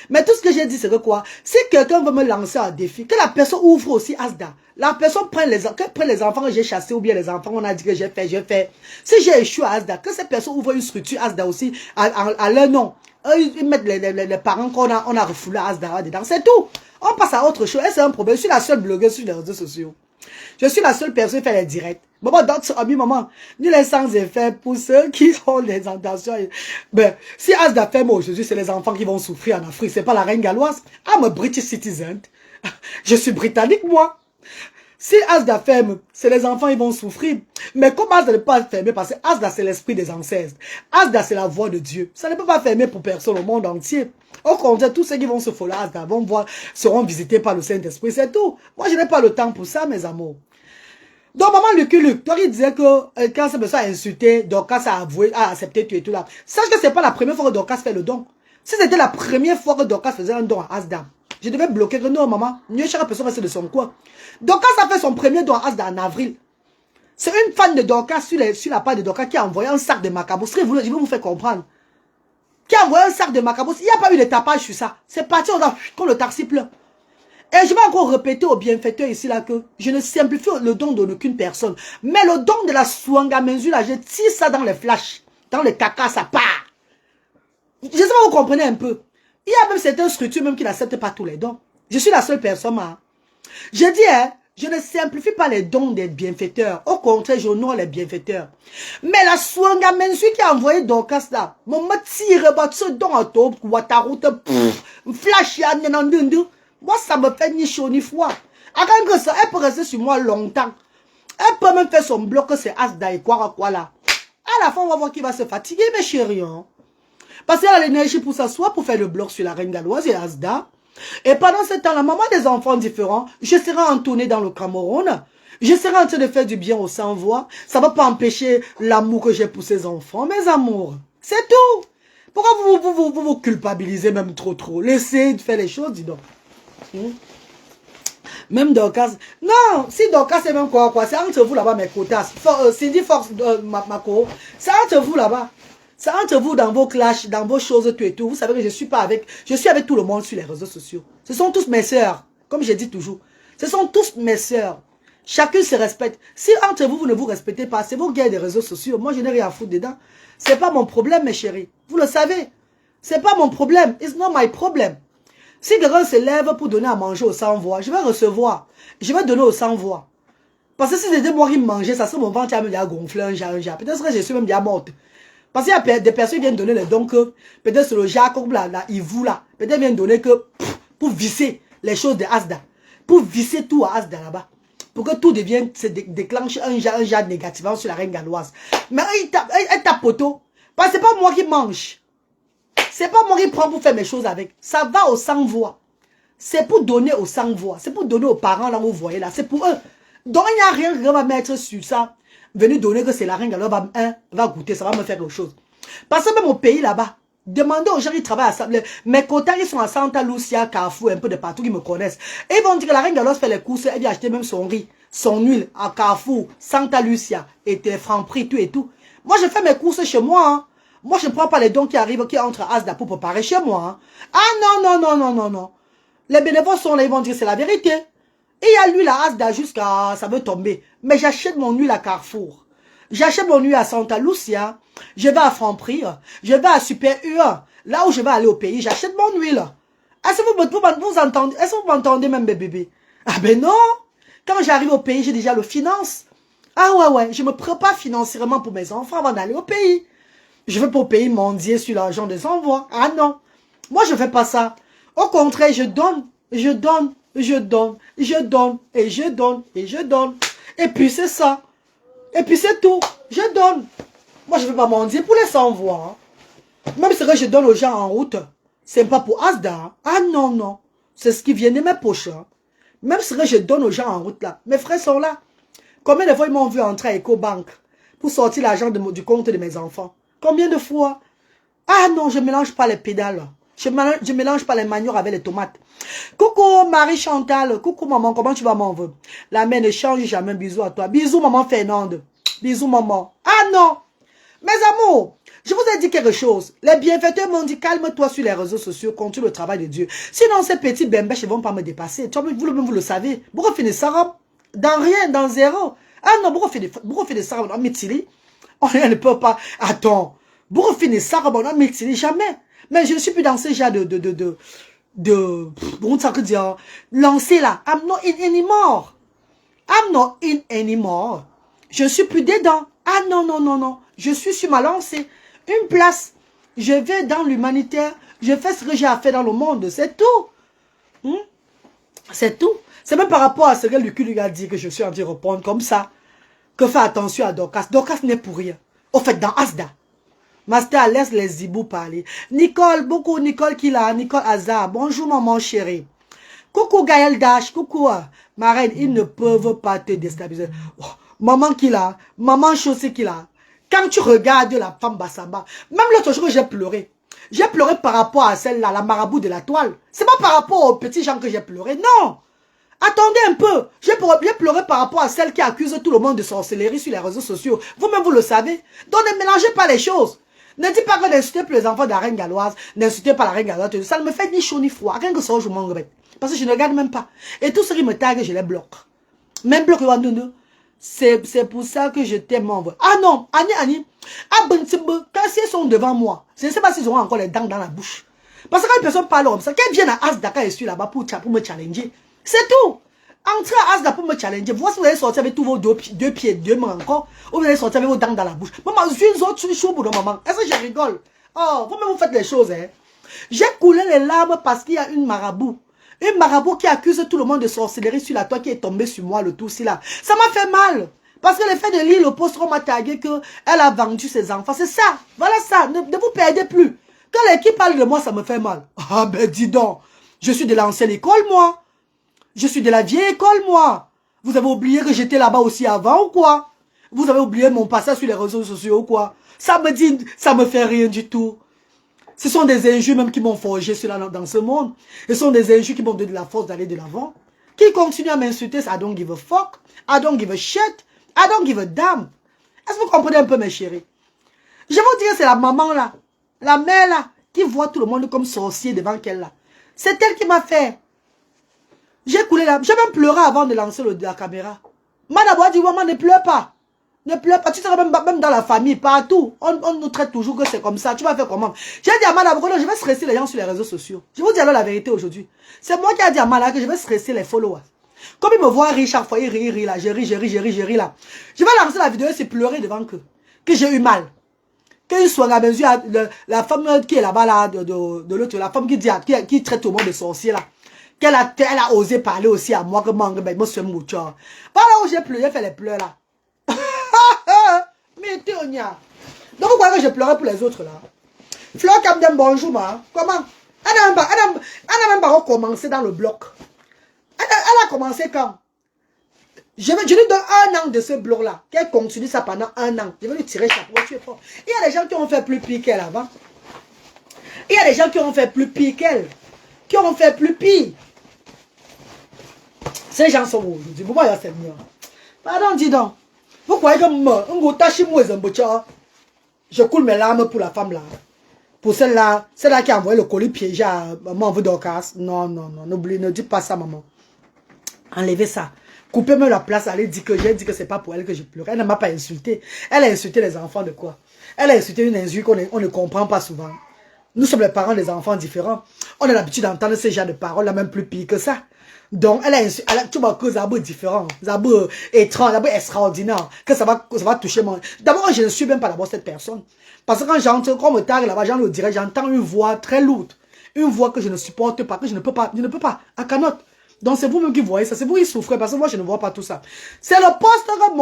Mais tout ce que j'ai dit, c'est que quoi? Si quelqu'un veut me lancer un défi, que la personne ouvre aussi Asda. La personne prenne les enfants que j'ai chassés ou bien les enfants on a dit que j'ai fait. Si j'ai échoué à Asda, que cette personne ouvre une structure Asda aussi à leur nom. Ils mettent les parents qu'on a refoulé à Asda dedans. C'est tout. On passe à autre chose. Et c'est un problème. Je suis la seule blogueuse sur les réseaux sociaux. Je suis la seule personne qui fait les directs. Maman, d'autres amis, maman, nul est sans effet pour ceux qui ont des intentions. Ben, si Asda fait moi aujourd'hui, c'est les enfants qui vont souffrir en Afrique. C'est pas la reine galloise. I'm a British citizen. Je suis britannique, moi. Si Asda ferme, c'est les enfants qui vont souffrir. Mais comme Asda ne peut pas fermer, parce que Asda c'est l'esprit des ancêtres. Asda c'est la voix de Dieu. Ça ne peut pas fermer pour personne au monde entier. Au contraire, tous ceux qui vont se follow Asda vont voir, seront visités par le Saint-Esprit, c'est tout. Moi, je n'ai pas le temps pour ça, mes amours. Donc, maman Lucky Luke, toi qui disais que quand cette personne a insulté, Dorcas a avoué, a accepté tout et tout là. Sache que c'est pas la première fois que Dorcas fait le don. Si c'était la première fois que Dorcas faisait un don à Asda, je devais bloquer que non, maman, mieux chaque personne reste de son coin. Dorcas a fait son premier don à Asda en avril. C'est une fan de Dorcas sur la page de Dorcas qui a envoyé un sac de macabous. Je vais vous faire comprendre. Qui a envoyé un sac de macabous. Il n'y a pas eu de tapage sur ça. C'est parti quand le taxi pleure. Et je vais encore répéter aux bienfaiteurs ici là que je ne simplifie le don d'aucune personne. Mais le don de la Swanga Menzu là, je tire ça dans les flashs. Dans les caca, ça part. Je sais pas, vous comprenez un peu. Il y a même certaines structures même qui n'acceptent pas tous les dons. Je suis la seule personne. Hein. Je dis, hein, je ne simplifie pas les dons des bienfaiteurs. Au contraire, j'honore les bienfaiteurs. Mais la Swanga Menzu qui a envoyé Dorcas là, mon me tire ce don à toi, Wataroute, flash ya, nanandundu. Moi, ça me fait ni chaud ni froid. Quand ça, elle peut rester sur moi longtemps. Elle peut même faire son bloc, c'est Asda et quoi là. À la fin, on va voir qui va se fatiguer, mes chéris. Hein. Parce qu'elle a l'énergie pour s'asseoir, pour faire le bloc sur la reine galloise et Asda. Et pendant ce temps, la maman des enfants différents, je serai en tournée dans le Cameroun. Je serai en train de faire du bien aux sans-voix. Ça ne va pas empêcher l'amour que j'ai pour ces enfants, mes amours. C'est tout. Pourquoi vous culpabilisez même trop? Laissez de faire les choses, dis donc. Même Dorcas. Non, si Dorcas c'est même quoi, c'est entre vous là-bas, mes quotas. Cindy Fox, Mako, c'est entre vous là-bas. C'est entre vous dans vos clashs, dans vos choses, tout et tout. Vous savez que je suis avec tout le monde sur les réseaux sociaux. Ce sont tous mes sœurs, comme je dis toujours. Ce sont tous mes sœurs. Chacun se respecte. Si entre vous, vous ne vous respectez pas, c'est vos guerres des réseaux sociaux. Moi, je n'ai rien à foutre dedans. C'est pas mon problème, mes chéris. Vous le savez. C'est pas mon problème. It's not my problem. Si quelqu'un se lève pour donner à manger aux sans-voix, je vais recevoir. Je vais donner aux sans-voix. Parce que si c'était moi qui mangeais, ça serait mon ventre qui a déjà gonflé un jour. Peut-être que je suis même déjà morte. Parce qu'il y a des personnes qui viennent donner les dons que, peut-être c'est le Jacob là, Yvou là, peut-être viennent donner que, pour visser les choses de Asda. Pour visser tout à Asda là-bas. Pour que tout devienne, se déclenche un genre négativement sur la reine galloise. Mais elle tape poteau. Parce que c'est pas moi qui mange. C'est pas moi qui prends pour faire mes choses avec. Ça va aux sans-voix. C'est pour donner aux sans-voix. C'est pour donner aux parents là où vous voyez là. C'est pour eux. Donc il n'y a rien qui va mettre sur ça. Venez donner que c'est la reine galloise va goûter. Ça va me faire quelque chose. Parce que même au pays là-bas, demandez aux gens qui travaillent à ça. Mes quotas ils sont à Santa Lucia, Carrefour, un peu de partout qui me connaissent. Et ils vont dire que la reine galloise fait les courses. Elle vient acheter même son riz, son huile à Carrefour, Santa Lucia et des francs prix, tout et tout. Moi je fais mes courses chez moi. Hein. Moi, je ne prends pas les dons qui arrivent, qui entrent à Asda pour préparer chez moi. Hein. Ah non. Les bénévoles sont là, ils vont dire c'est la vérité. Et il y a l'huile à Asda jusqu'à ça veut tomber. Mais j'achète mon huile à Carrefour. J'achète mon huile à Santa Lucia. Je vais à Franprix. Je vais à Super U. Là où je vais aller au pays, j'achète mon huile. Est-ce que vous m'entendez même, mes bébés? Ah ben non. Quand j'arrive au pays, j'ai déjà le finance. Ah ouais. Je me prépare financièrement pour mes enfants avant d'aller au pays. Je vais pour le pays mendier sur l'argent des envois. Ah non. Moi, je ne fais pas ça. Au contraire, je donne. Et je donne. Et puis, c'est ça. Et puis, c'est tout. Je donne. Moi, je ne vais pas mendier pour les sans-voix. Hein. Même si je donne aux gens en route, c'est pas pour Asda. Hein. Ah non. C'est ce qui vient de mes poches. Hein. Même si je donne aux gens en route là. Mes frères sont là. Combien de fois ils m'ont vu entrer à EcoBank pour sortir l'argent du compte de mes enfants? Combien de fois? Ah non, je ne mélange pas les pédales. Je ne mélange pas les maniocs avec les tomates. Coucou Marie-Chantal. Coucou maman, comment tu vas mon vœu? La mère ne change jamais. Bisous à toi. Bisous maman Fernande. Bisous maman. Ah non. Mes amours, je vous ai dit quelque chose. Les bienfaiteurs m'ont dit calme-toi sur les réseaux sociaux, continue le travail de Dieu. Sinon ces petits bembèches ne vont pas me dépasser. Vous le savez. Pourquoi finir ça? Dans rien, dans zéro. Ah non, pourquoi finir ça? On m'étile. On ne peut pas. Attends. Pour finir ça, on m'étile jamais. Mais je ne suis plus dans ce genre de lancer là. I'm not anymore. I'm not in anymore. Je suis plus dedans. Ah non, non, non, non. Je suis sur ma lancée. Une place. Je vais dans l'humanitaire. Je fais ce que j'ai à faire dans le monde. C'est tout. C'est tout. C'est même par rapport à ce que Lucky lui a dit que je suis en train de répondre comme ça. Que fais attention à Dorcas. Dorcas n'est pour rien. Au fait, dans Asda. Master, laisse les zibous parler. Nicole, beaucoup Nicole qui l'a. Nicole Hazard. Bonjour maman chérie. Coucou Gaël Dash. Coucou ma reine. Ils ne peuvent pas te déstabiliser. Oh, maman qui l'a. Maman chaussée qui l'a. Quand tu regardes la femme Bassamba. Même l'autre jour j'ai pleuré. J'ai pleuré par rapport à celle-là. La marabout de la toile. C'est pas par rapport aux petits gens que j'ai pleuré. Non. Attendez un peu. J'ai pleuré par rapport à celle qui accuse tout le monde de sorcellerie sur les réseaux sociaux. Vous-même, vous le savez. Donc, ne mélangez pas les choses. Ne dites pas que n'insultez plus les enfants de la reine galloise. N'insultez pas la reine galloise. Ça ne me fait ni chaud ni froid. Rien que ça, je m'en regrette. Parce que je ne regarde même pas. Et tout ce qui me tague, je les bloque. Même bloque, c'est pour ça que je t'aime, mon vrai. Ah non, Annie. Ah, quand ils sont devant moi, je ne sais pas s'ils auront encore les dents dans la bouche. Parce que quand une personne parle comme ça, qu'elle vienne à Asda quand je suis là-bas pour me challenger. C'est tout. Entrez à Asda pour me challenger. Voici vous allez sortir avec tous vos deux pieds, deux mains encore. Ou vous allez sortir avec vos dents dans la bouche. Maman, je suis une autre chou pour le moment. Est-ce que je rigole? Oh, vous-même vous faites les choses, hein. J'ai coulé les larmes parce qu'il y a une marabout. Une marabout qui accuse tout le monde de sorcellerie sur la toile qui est tombée sur moi, le tout ci là. Ça m'a fait mal. Parce que le fait de lire le post, on m'a tagué qu'elle a vendu ses enfants. C'est ça. Voilà ça. Ne vous perdez plus. Quand l'équipe parle de moi, ça me fait mal. Ah ben dis donc. Je suis de l'ancienne école, moi. Je suis de la vieille école, moi. Vous avez oublié que j'étais là-bas aussi avant ou quoi? Vous avez oublié mon passage sur les réseaux sociaux ou quoi? Ça me fait rien du tout. Ce sont des injures même qui m'ont forgé cela dans ce monde. Ce sont des injures qui m'ont donné de la force d'aller de l'avant. Qui continuent à m'insulter, I don't give a fuck. I don't give a shit. I don't give a damn. Est-ce que vous comprenez un peu, mes chéris? Je vous dis que c'est la maman là, la mère là, qui voit tout le monde comme sorcier devant qu'elle là. C'est elle qui m'a fait. J'ai coulé là. J'ai même pleuré avant de lancer la caméra. Madame a dit, maman, ne pleure pas. Ne pleure pas. Tu seras même dans la famille, partout. On nous traite toujours que c'est comme ça. Tu vas faire comment? J'ai dit à madame, je vais stresser les gens sur les réseaux sociaux. Je vous dis alors la vérité aujourd'hui. C'est moi qui ai dit à madame que je vais stresser les followers. Comme ils me voient rire chaque fois, ils rient là. Je ris là. Je vais lancer la vidéo et c'est pleurer devant eux. Que j'ai eu mal. Qu'ils soient à mesure, la femme qui est là-bas, là, de l'autre, la femme qui traite tout le monde de sorcier là. Elle a osé parler aussi à moi que moi je suis mouchard. Voilà où j'ai pleuré, j'ai fait les pleurs là. Mais t'es on y a. Donc vous croyez que je pleurais pour les autres là? Fleur Camden, bonjour ma. Comment? Elle n'a même pas commencé dans le bloc. Elle a commencé quand? Je lui donne 1 an de ce bloc là. Qu'elle continue ça pendant 1 an. Je vais lui tirer chaque fois, tu es fort. Il y a des gens qui ont fait plus pire qu'elle avant. Il y a des gens qui ont fait plus pire qu'elle. Qui ont fait plus pire. Ces gens sont où aujourd'hui? Pourquoi il y a cette merde? Pardon, dis donc. Vous croyez que je coule mes larmes pour la femme là? Pour celle-là qui a envoyé le colis piégé à maman veut Dorcas. Non, non, non, n'oubliez, ne dites pas ça, maman. Enlevez ça. Coupez-moi la place, allez dire que j'ai dit que c'est pas pour elle que je pleure. Elle ne m'a pas insulté. Elle a insulté les enfants de quoi? Elle a insulté une insulte qu'on ne comprend pas souvent. Nous sommes les parents des enfants différents. On a l'habitude d'entendre ces genres de paroles, là même plus pire que ça. Donc, tu vois que Zabou est différent. Zabou est étrange, Zabou est extraordinaire. Que ça va toucher mon... D'abord, je ne suis même pas d'abord cette personne. Parce que quand j'entends, quand on me targue là-bas, j'en le dirais, j'entends une voix très lourde. Une voix que je ne supporte pas, que je ne peux pas, à canotte. Donc, c'est vous-même qui voyez ça. C'est vous qui souffrez, parce que moi, je ne vois pas tout ça. C'est le poste que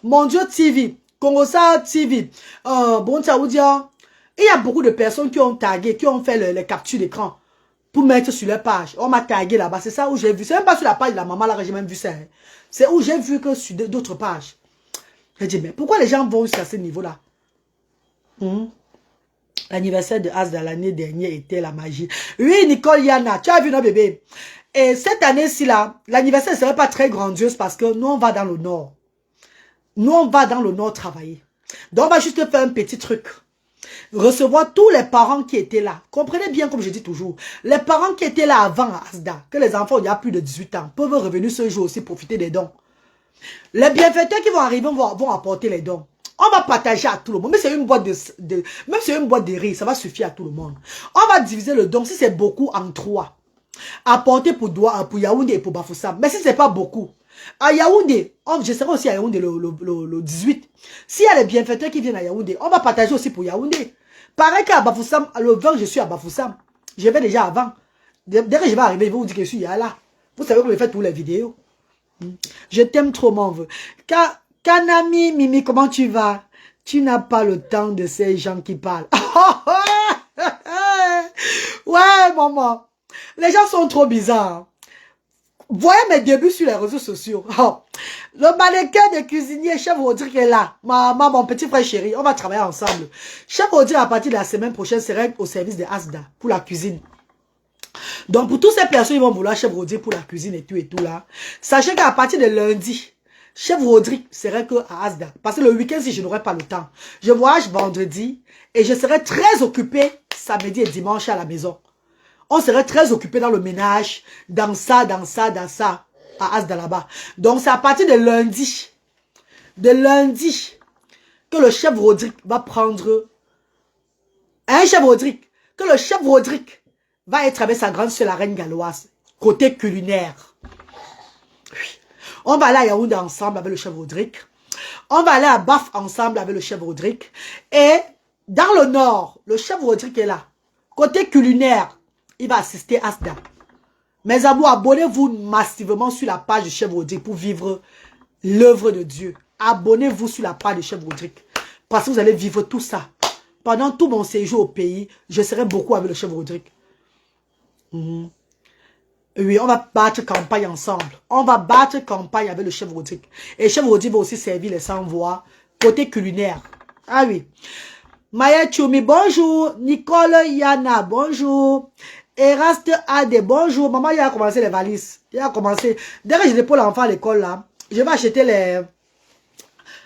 mon Dieu TV, Congosa TV, bon, ça vous dire, il y a beaucoup de personnes qui ont tagué, qui ont fait les captures d'écran pour mettre sur leur page. On m'a tagué là-bas. C'est ça où j'ai vu. C'est même pas sur la page de la maman là que j'ai même vu ça. Hein. C'est où j'ai vu que sur d'autres pages. J'ai dit, mais pourquoi les gens vont jusqu'à ce niveau-là? L'anniversaire de Asda l'année dernière était la magie. Oui, Nicole Yana, tu as vu, non, bébé? Et cette année-ci là, l'anniversaire ne serait pas très grandiose parce que nous, on va dans le nord. Nous, on va dans le nord travailler. Donc, on va juste faire un petit truc. Recevoir tous les parents qui étaient là. Comprenez bien, comme je dis toujours, les parents qui étaient là avant Asda, que les enfants il y a plus de 18 ans, peuvent revenir ce jour aussi profiter des dons. Les bienfaiteurs qui vont arriver vont apporter les dons. On va partager à tout le monde. Mais c'est une boîte même si c'est une boîte de riz, ça va suffire à tout le monde. On va diviser le don, si c'est beaucoup, en 3. Apporter pour Yaoundé et pour Bafoussam. Mais si c'est pas beaucoup, À Yaoundé, je serai aussi à Yaoundé le 18. S'il y a des bienfaiteurs qui viennent à Yaoundé, on va partager aussi pour Yaoundé. Pareil qu'à Bafoussam, le 20, je suis à Bafoussam. Je vais déjà avant. Dès que je vais arriver, je vais vous dire que je suis là. Vous savez que je fais toutes les vidéos. Je t'aime trop, mon vœu. Kanami, Mimi, comment tu vas? Tu n'as pas le temps de ces gens qui parlent. Ouais, maman. Les gens sont trop bizarres. Voyez mes débuts sur les réseaux sociaux. Le mannequin de cuisinier, chef Rodrigue est là. Maman, mon petit frère chéri, on va travailler ensemble. Chef Rodrigue, à partir de la semaine prochaine, sera au service de Asda pour la cuisine. Donc, pour toutes ces personnes, ils vont vouloir chef Rodrigue pour la cuisine et tout là. Sachez qu'à partir de lundi, chef Rodrigue serait que à Asda. Parce que le week-end, si je n'aurai pas le temps, je voyage vendredi et je serai très occupé samedi et dimanche à la maison. On serait très occupé dans le ménage, dans ça, à Asda là-bas. Donc, c'est à partir de lundi, que le chef Rodrigue va prendre un chef Rodrigue, que le chef Rodrigue va être avec sa grande sœur, la reine galloise, côté culinaire. Oui. On va aller à Yaoundé ensemble avec le chef Rodrigue. On va aller à Baf ensemble avec le chef Rodrigue. Et dans le nord, le chef Rodrigue est là. Côté culinaire, il va assister à Asda. Mes amours, abonnez-vous massivement sur la page de chef Rodrigue pour vivre l'œuvre de Dieu. Abonnez-vous sur la page de chef Rodrigue. Parce que vous allez vivre tout ça. Pendant tout mon séjour au pays, je serai beaucoup avec le chef Rodrigue. Oui, on va battre campagne ensemble. On va battre campagne avec le chef Rodrigue. Et le chef Rodrigue va aussi servir les sans-voix côté culinaire. Ah oui. Maya Choumi, bonjour. Nicole Yana, bonjour. Eraste Ade, bonjour. Maman, il a commencé les valises. Il a commencé. Dès que je dépose l'enfant à l'école, là, je vais acheter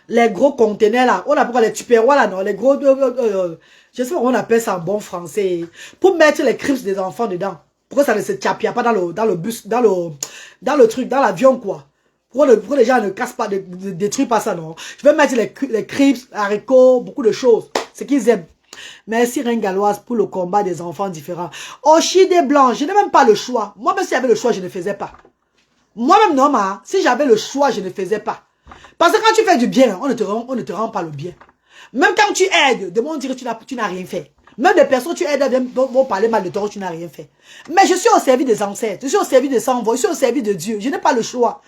les gros conteneurs, là. On appelle les tupperwares, là, non? Les gros... je sais pas comment on appelle ça en bon français. Pour mettre les crips des enfants dedans. Pourquoi ça ne se chapia pas dans le bus, dans le truc, dans l'avion, quoi. Pourquoi les gens ne cassent pas, ne détruisent pas ça, non? Je vais mettre les crips, haricots, beaucoup de choses. Ce qu'ils aiment. Merci, Reine Galloise, pour le combat des enfants différents. Ochide Blanc, je n'ai même pas le choix. Moi-même, si j'avais le choix, je ne faisais pas. Moi-même, non, si j'avais le choix, je ne faisais pas. Parce que quand tu fais du bien, on ne te rend pas le bien. Même quand tu aides, de mon dire que tu n'as rien fait. Même des personnes que tu aides vont parler mal de toi, tu n'as rien fait. Mais je suis au service des ancêtres, je suis au service des sans-voix, je suis au service de Dieu. Je n'ai pas le choix.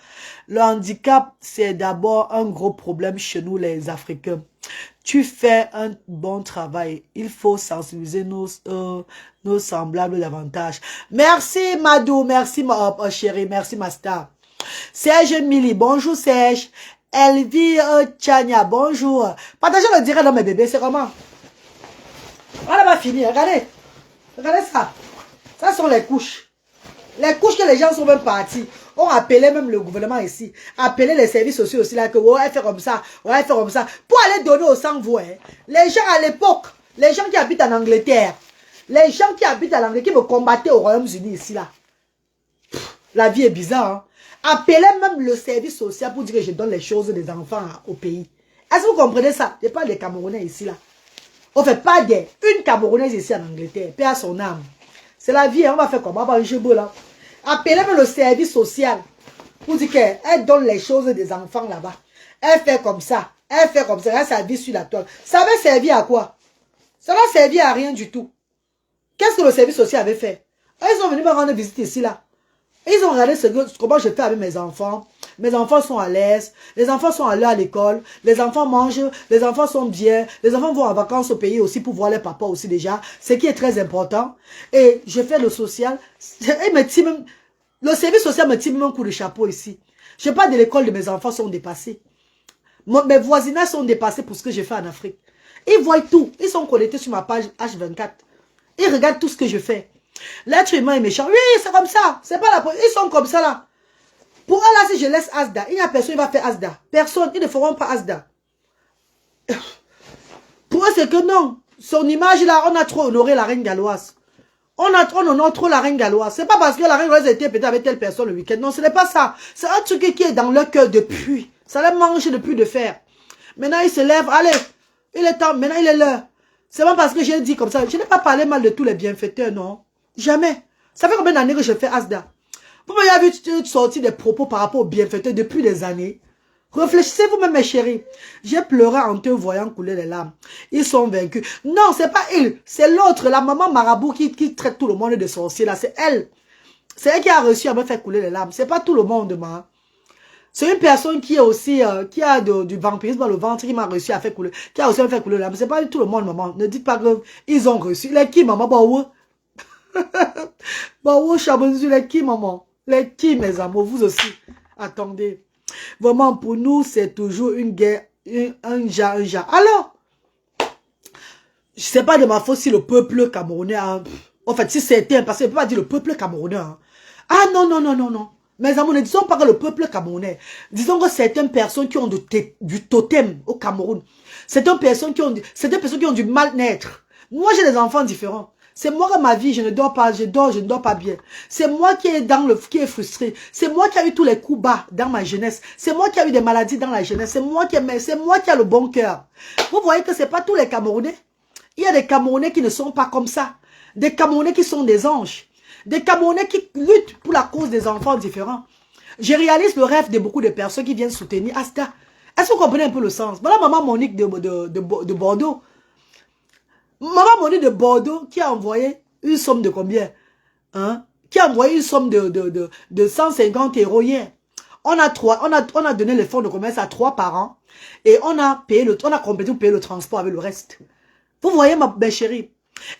Le handicap, c'est d'abord un gros problème chez nous, les Africains. Tu fais un bon travail. Il faut sensibiliser nos semblables davantage. Merci, Madou. Merci, ma chérie. Merci, ma star. Serge Mili. Bonjour, Serge. Elvie Chania. Bonjour. Partagez le direct dans mes bébés. C'est comment? On n'a pas fini. Regardez. Regardez ça. Ça sont les couches. Les couches que les gens sont même partis. On appelait même le gouvernement ici. Appelait les services sociaux aussi là. Que ouais, fait comme ça. Ouais, fait comme ça. Pour aller donner aux sans-voix. Les gens à l'époque. Les gens qui habitent en Angleterre. Les gens qui habitent en Angleterre. Qui me combattaient au Royaume-Uni ici là. Pff, la vie est bizarre. Hein? Appelez même le service social pour dire que je donne les choses des enfants au pays. Est-ce que vous comprenez ça? Je parle des Camerounais ici là. On fait pas une Camerounaise ici en Angleterre. Paix à son âme. C'est la vie. Hein? On va faire comment? On va un jeu beau là. Appelez même le service social pour dire qu'elle donne les choses des enfants là-bas. Elle fait comme ça. Elle fait comme ça. Elle s'habille sur la toile. Ça va servir à quoi? Ça va servir à rien du tout. Qu'est-ce que le service social avait fait? Ils sont venus me rendre visite ici là. Ils ont regardé comment je fais avec mes enfants. Mes enfants sont à l'aise. Les enfants sont allés à l'école. Les enfants mangent. Les enfants sont bien. Les enfants vont en vacances au pays aussi pour voir les papas aussi déjà. Ce qui est très important. Et je fais le social. Le service social me tire même un coup de chapeau ici. Je parle de l'école de mes enfants sont dépassés. Mes voisinages sont dépassés pour ce que j'ai fait en Afrique. Ils voient tout. Ils sont connectés sur ma page H24. Ils regardent tout ce que je fais. L'être humain est méchant. Oui, c'est comme ça. C'est pas la... Ils sont comme ça là. Pour eux là, si je laisse Asda, il n'y a personne qui va faire Asda. Personne, ils ne feront pas Asda. Pour eux, c'est que non. Son image là, on a trop honoré la reine galloise. On honore trop la reine galloise. C'est pas parce que la reine galloise a été pétée avec telle personne le week-end. Non, ce n'est pas ça. C'est un truc qui est dans leur cœur depuis. Ça les mange depuis de fer. Maintenant, ils se lèvent. Allez, il est temps. Maintenant, il est l'heure. C'est pas parce que j'ai dit comme ça. Je n'ai pas parlé mal de tous les bienfaiteurs, non. Jamais. Ça fait combien d'années que je fais Asda? Vous m'avez vu sortir des propos par rapport aux bienfaiteurs depuis des années. Réfléchissez vous-même, mes chéris. J'ai pleuré en te voyant couler les larmes. Ils sont vaincus. Non, c'est pas ils. C'est l'autre, la maman marabout qui traite tout le monde de sorcier. Là, c'est elle. C'est elle qui a réussi à me faire couler les larmes. C'est pas tout le monde, ma. C'est une personne qui est aussi, qui a du vampirisme dans le ventre, qui m'a réussi à faire couler, qui a réussi à me faire couler les larmes. C'est pas tout le monde, maman. Ne dites pas qu'ils ont réussi. Les qui, maman? Bah, Chabonzu, les qui, maman? Les qui, mes amours? Vous aussi. Attendez. Vraiment, pour nous, c'est toujours une guerre, un jar. Alors, je sais pas de ma faute si le peuple camerounais a... En fait, si c'était... Parce qu'on ne peut pas dire le peuple camerounais. Hein. Ah non, non, non, non, non. Mes amours, ne disons pas que le peuple camerounais. Disons que certaines personnes qui ont du totem au Cameroun. Certaines personnes qui ont du mal-être. Moi, j'ai des enfants différents. C'est moi que ma vie, je ne dors pas, je ne dors pas bien. C'est moi qui est frustré. C'est moi qui a eu tous les coups bas dans ma jeunesse. C'est moi qui a eu des maladies dans la jeunesse. C'est moi qui a le bon cœur. Vous voyez que c'est pas tous les Camerounais. Il y a des Camerounais qui ne sont pas comme ça. Des Camerounais qui sont des anges. Des Camerounais qui luttent pour la cause des enfants différents. Je réalise le rêve de beaucoup de personnes qui viennent soutenir Asta. Est-ce que vous comprenez un peu le sens? Voilà maman Monique de Bordeaux. Maman Monique de Bordeaux qui a envoyé une somme de combien? Hein? Qui a envoyé une somme de 150 € hier. On a donné les fonds de commerce à 3 parents et on a complété pour payer le transport avec le reste. Vous voyez ma belle chérie.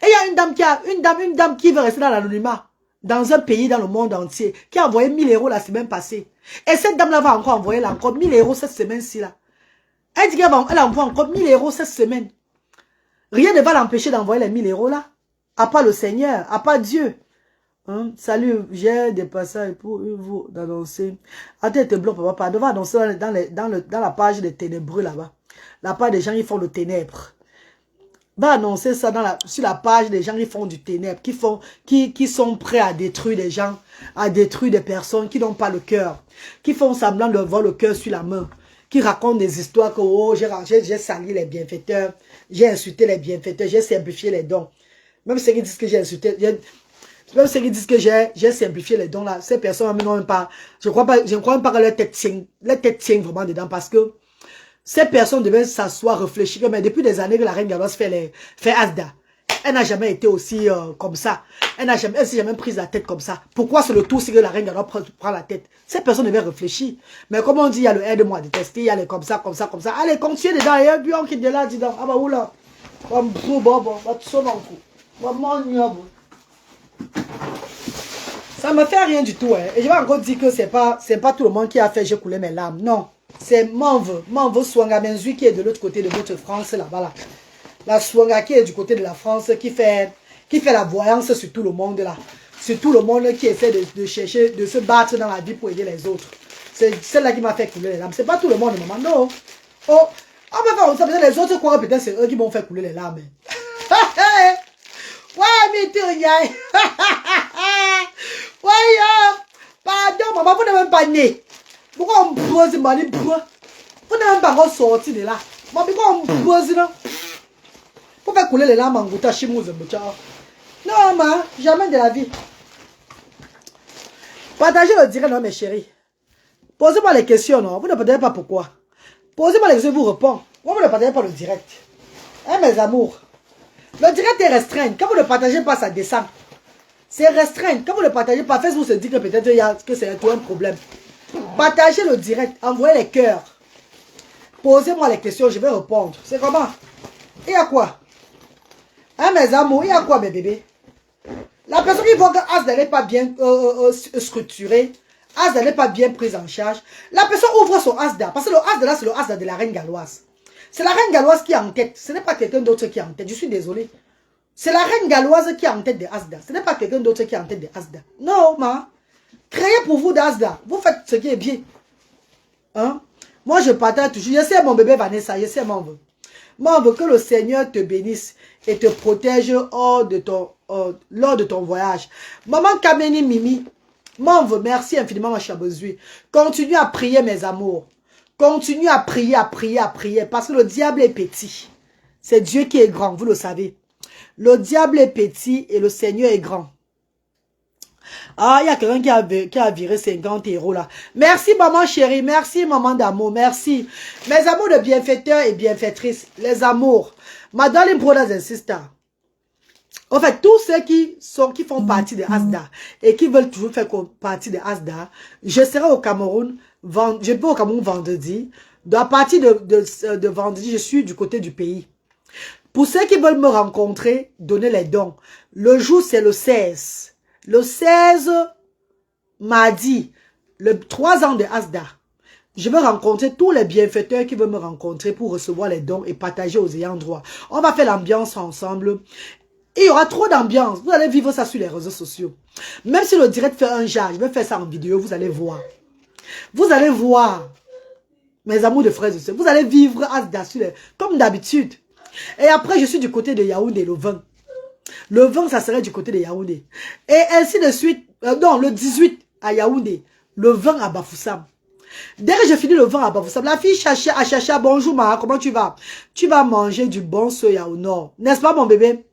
Et il y a une dame qui veut rester dans l'anonymat, dans un pays, dans le monde entier, qui a envoyé 1000 € la semaine passée. Et cette dame-là va encore envoyer encore 1000 € cette semaine-ci là. Elle dit qu'elle envoie encore 1000 € cette semaine. Rien ne va l'empêcher d'envoyer les 1000 € là. À part le Seigneur, à part Dieu. Hein? Salut, j'ai des passages pour vous d'annoncer. Attends, te bloque, papa. On va annoncer dans la page des ténébreux là-bas. La page des gens qui font le ténèbre. Va annoncer ça sur la page des gens qui font du ténèbre, qui sont prêts à détruire des gens, à détruire des personnes qui n'ont pas le cœur, qui font semblant de voir le cœur sur la main, qui racontent des histoires que oh, j'ai sali les bienfaiteurs, j'ai insulté les bienfaiteurs, j'ai simplifié les dons. Même ceux qui disent que j'ai insulté, même ceux qui disent que j'ai simplifié les dons là, ces personnes n'ont même pas, je ne crois même pas que leur tête tient vraiment dedans parce que ces personnes devaient s'asseoir, réfléchir. Mais depuis des années que la reine Galoise fait Asda, elle n'a jamais été aussi comme ça. Elle s'est jamais prise la tête comme ça. Pourquoi c'est le tout si que la reine Galoise prend la tête? Ces personnes devaient réfléchir. Mais comme on dit, il y a le aide-moi à détester, il y a les comme ça, comme ça, comme ça. Allez, continuez dedans. Et puis on quitte de là, dis donc. Ah bah oula. Ça me fait rien du tout. Hein. Et je vais encore dire que c'est pas tout le monde qui a fait j'ai coulé mes larmes. Non. C'est Manve Swanga Menzui qui est de l'autre côté de notre France là-bas. Là. La Swanga qui est du côté de la France qui fait la voyance sur tout le monde là. Sur tout le monde qui essaie de chercher, de se battre dans la vie pour aider les autres. C'est celle-là qui m'a fait couler les larmes. C'est pas tout le monde, maman. Non. Oh, on va faire ça. Les autres croient peut-être c'est eux qui vont faire couler les larmes. Ouais, mais tu regardes. Ouais, pardon, maman, vous n'êtes même pas né. Pourquoi on pose mani pour? Vous n'avez même pas encore sorti de là. Mais pourquoi on pose là? Pour faire couler les larmes en goutte à chimous de bouchard. Non, ma, jamais de la vie. Partagez le direct, non, mes chéris. Posez-moi les questions, non. Vous ne partagez pas pourquoi. Posez-moi les questions, je vous réponds. Vous ne partagez pas le direct. Hein, mes amours? Le direct est restreint. Quand vous ne partagez pas, ça descend. C'est restreint. Quand vous ne partagez pas, Facebook se dit que peut-être que c'est un problème. Partagez le direct, envoyez les cœurs. Posez-moi les questions, je vais répondre. C'est comment? Il y a quoi? Hein, mes amours, il y a quoi, mes bébés? La personne qui voit que Asda n'est pas bien structuré, Asda n'est pas bien prise en charge, la personne ouvre son Asda. Parce que le Asda là, c'est le Asda de la reine galloise. C'est la reine galloise qui est en tête. Ce n'est pas quelqu'un d'autre qui est en tête. Je suis désolé. C'est la reine galloise qui est en tête de Asda. Ce n'est pas quelqu'un d'autre qui est en tête de Asda. Non, ma. Créez pour vous d'Asda. Vous faites ce qui est bien. Hein? Moi, je partage toujours. Je sais mon bébé Vanessa. Je sais mon vœu. Moi, je veux que le Seigneur te bénisse et te protège lors de ton voyage. Maman Kameni Mimi. Moi, je veux merci infiniment, ma chère Bozui. Continue à prier, mes amours. Continue à prier, à prier, à prier. Parce que le diable est petit. C'est Dieu qui est grand, vous le savez. Le diable est petit et le Seigneur est grand. Ah, il y a quelqu'un qui a viré 50 € là. Merci maman chérie, merci maman d'amour, merci. Mes amours de bienfaiteurs et bienfaitrices, les amours. My darling brothers and sisters. En fait, tous ceux qui font partie de Asda et qui veulent toujours faire partie de Asda, je serai au Cameroun, je vais au Cameroun vendredi. À partir de vendredi, je suis du côté du pays. Pour ceux qui veulent me rencontrer, donnez les dons. Le jour, c'est le 16. Le 16, mardi, le 3 ans de Asda. Je vais rencontrer tous les bienfaiteurs qui veulent me rencontrer pour recevoir les dons et partager aux ayants droit. On va faire l'ambiance ensemble. Il y aura trop d'ambiance. Vous allez vivre ça sur les réseaux sociaux. Même si le direct fait un genre, je vais faire ça en vidéo, vous allez voir. Vous allez voir, mes amours de frères et sœurs, vous allez vivre Asda comme d'habitude. Et après, je suis du côté de Yaoundé, le 20. Le 20, ça serait du côté de Yaoundé. Et ainsi de suite, non, le 18 à Yaoundé, le 20 à Bafoussam. Dès que je finis le 20 à Bafoussam, la fille Chacha, bonjour Mara, comment tu vas? Tu vas manger du bon soya au nord. N'est-ce pas mon bébé?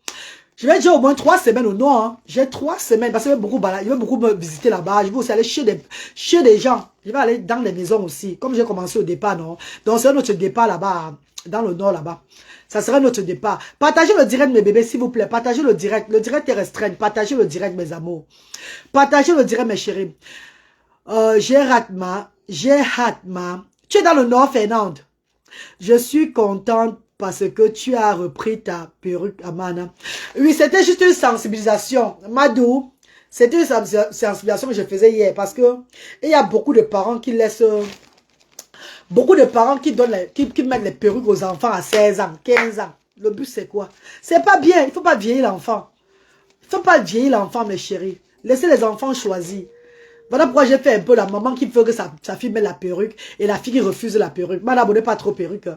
Je vais dire au moins 3 semaines au nord. Hein. J'ai 3 semaines parce que je vais beaucoup me visiter là-bas. Je vais aussi aller chez des gens. Je vais aller dans les maisons aussi. Comme j'ai commencé au départ, non? Donc c'est notre départ là-bas, dans le nord là-bas. Ça sera notre départ. Partagez le direct, mes bébés, s'il vous plaît. Partagez le direct. Le direct est restreint. Partagez le direct, mes amours. Partagez le direct, mes chéris. J'ai Hatma. Tu es dans le nord, Fernande. Je suis contente parce que tu as repris ta perruque, Amana. Oui, c'était juste une sensibilisation. Madou, c'était une sensibilisation que je faisais hier parce que il y a beaucoup de parents qui laissent... Beaucoup de parents qui mettent les perruques aux enfants à 16 ans, 15 ans. Le but, c'est quoi? C'est pas bien. Il ne faut pas vieillir l'enfant. Il ne faut pas vieillir l'enfant, mes chéris. Laissez les enfants choisir. Voilà pourquoi j'ai fait un peu la maman qui veut que sa fille mette la perruque et la fille qui refuse la perruque. Madame, n'est pas trop perruque.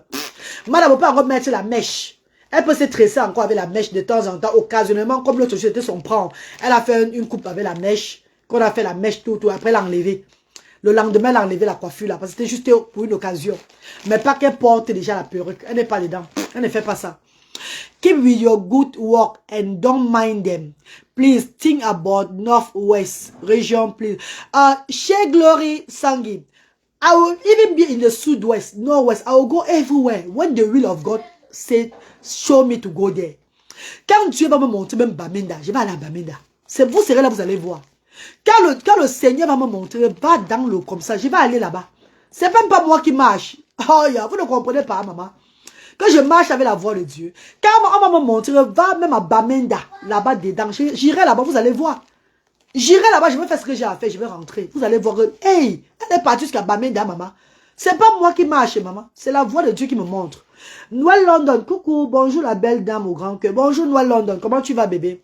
Madame, ne peut pas remettre la mèche. Elle peut se tresser encore avec la mèche de temps en temps, occasionnellement, comme l'autre société son prend. Elle a fait une coupe avec la mèche, qu'on a fait la mèche tout, après elle l'a enlevée. Le lendemain, elle a enlevé la coiffure là, parce que c'était juste pour une occasion. Mais pas qu'elle porte déjà la perruque. Elle n'est pas dedans. Elle ne fait pas ça. Keep with your good work and don't mind them. Please think about Northwest region, please. Share Glory Sangi. I will even be in the Southwest, Northwest. I will go everywhere. When the will of God said, show me to go there. Quand Dieu va me montrer même Bamenda, je vais aller à Bamenda. Vous serez là, vous allez voir. Quand le Seigneur va me montrer, va dans le comme ça, je vais aller là-bas. C'est même pas moi qui marche. Oh, yeah, vous ne comprenez pas, maman. Quand je marche avec la voix de Dieu, quand on va me montrer, va même à Bamenda, là-bas dedans. J'irai là-bas, vous allez voir. J'irai là-bas, je vais faire ce que j'ai à faire, je vais rentrer. Vous allez voir, hey, elle est partie jusqu'à Bamenda, maman. C'est pas moi qui marche, maman. C'est la voix de Dieu qui me montre. Noël London, coucou, bonjour la belle dame au grand cœur. Bonjour Noël London, comment tu vas bébé?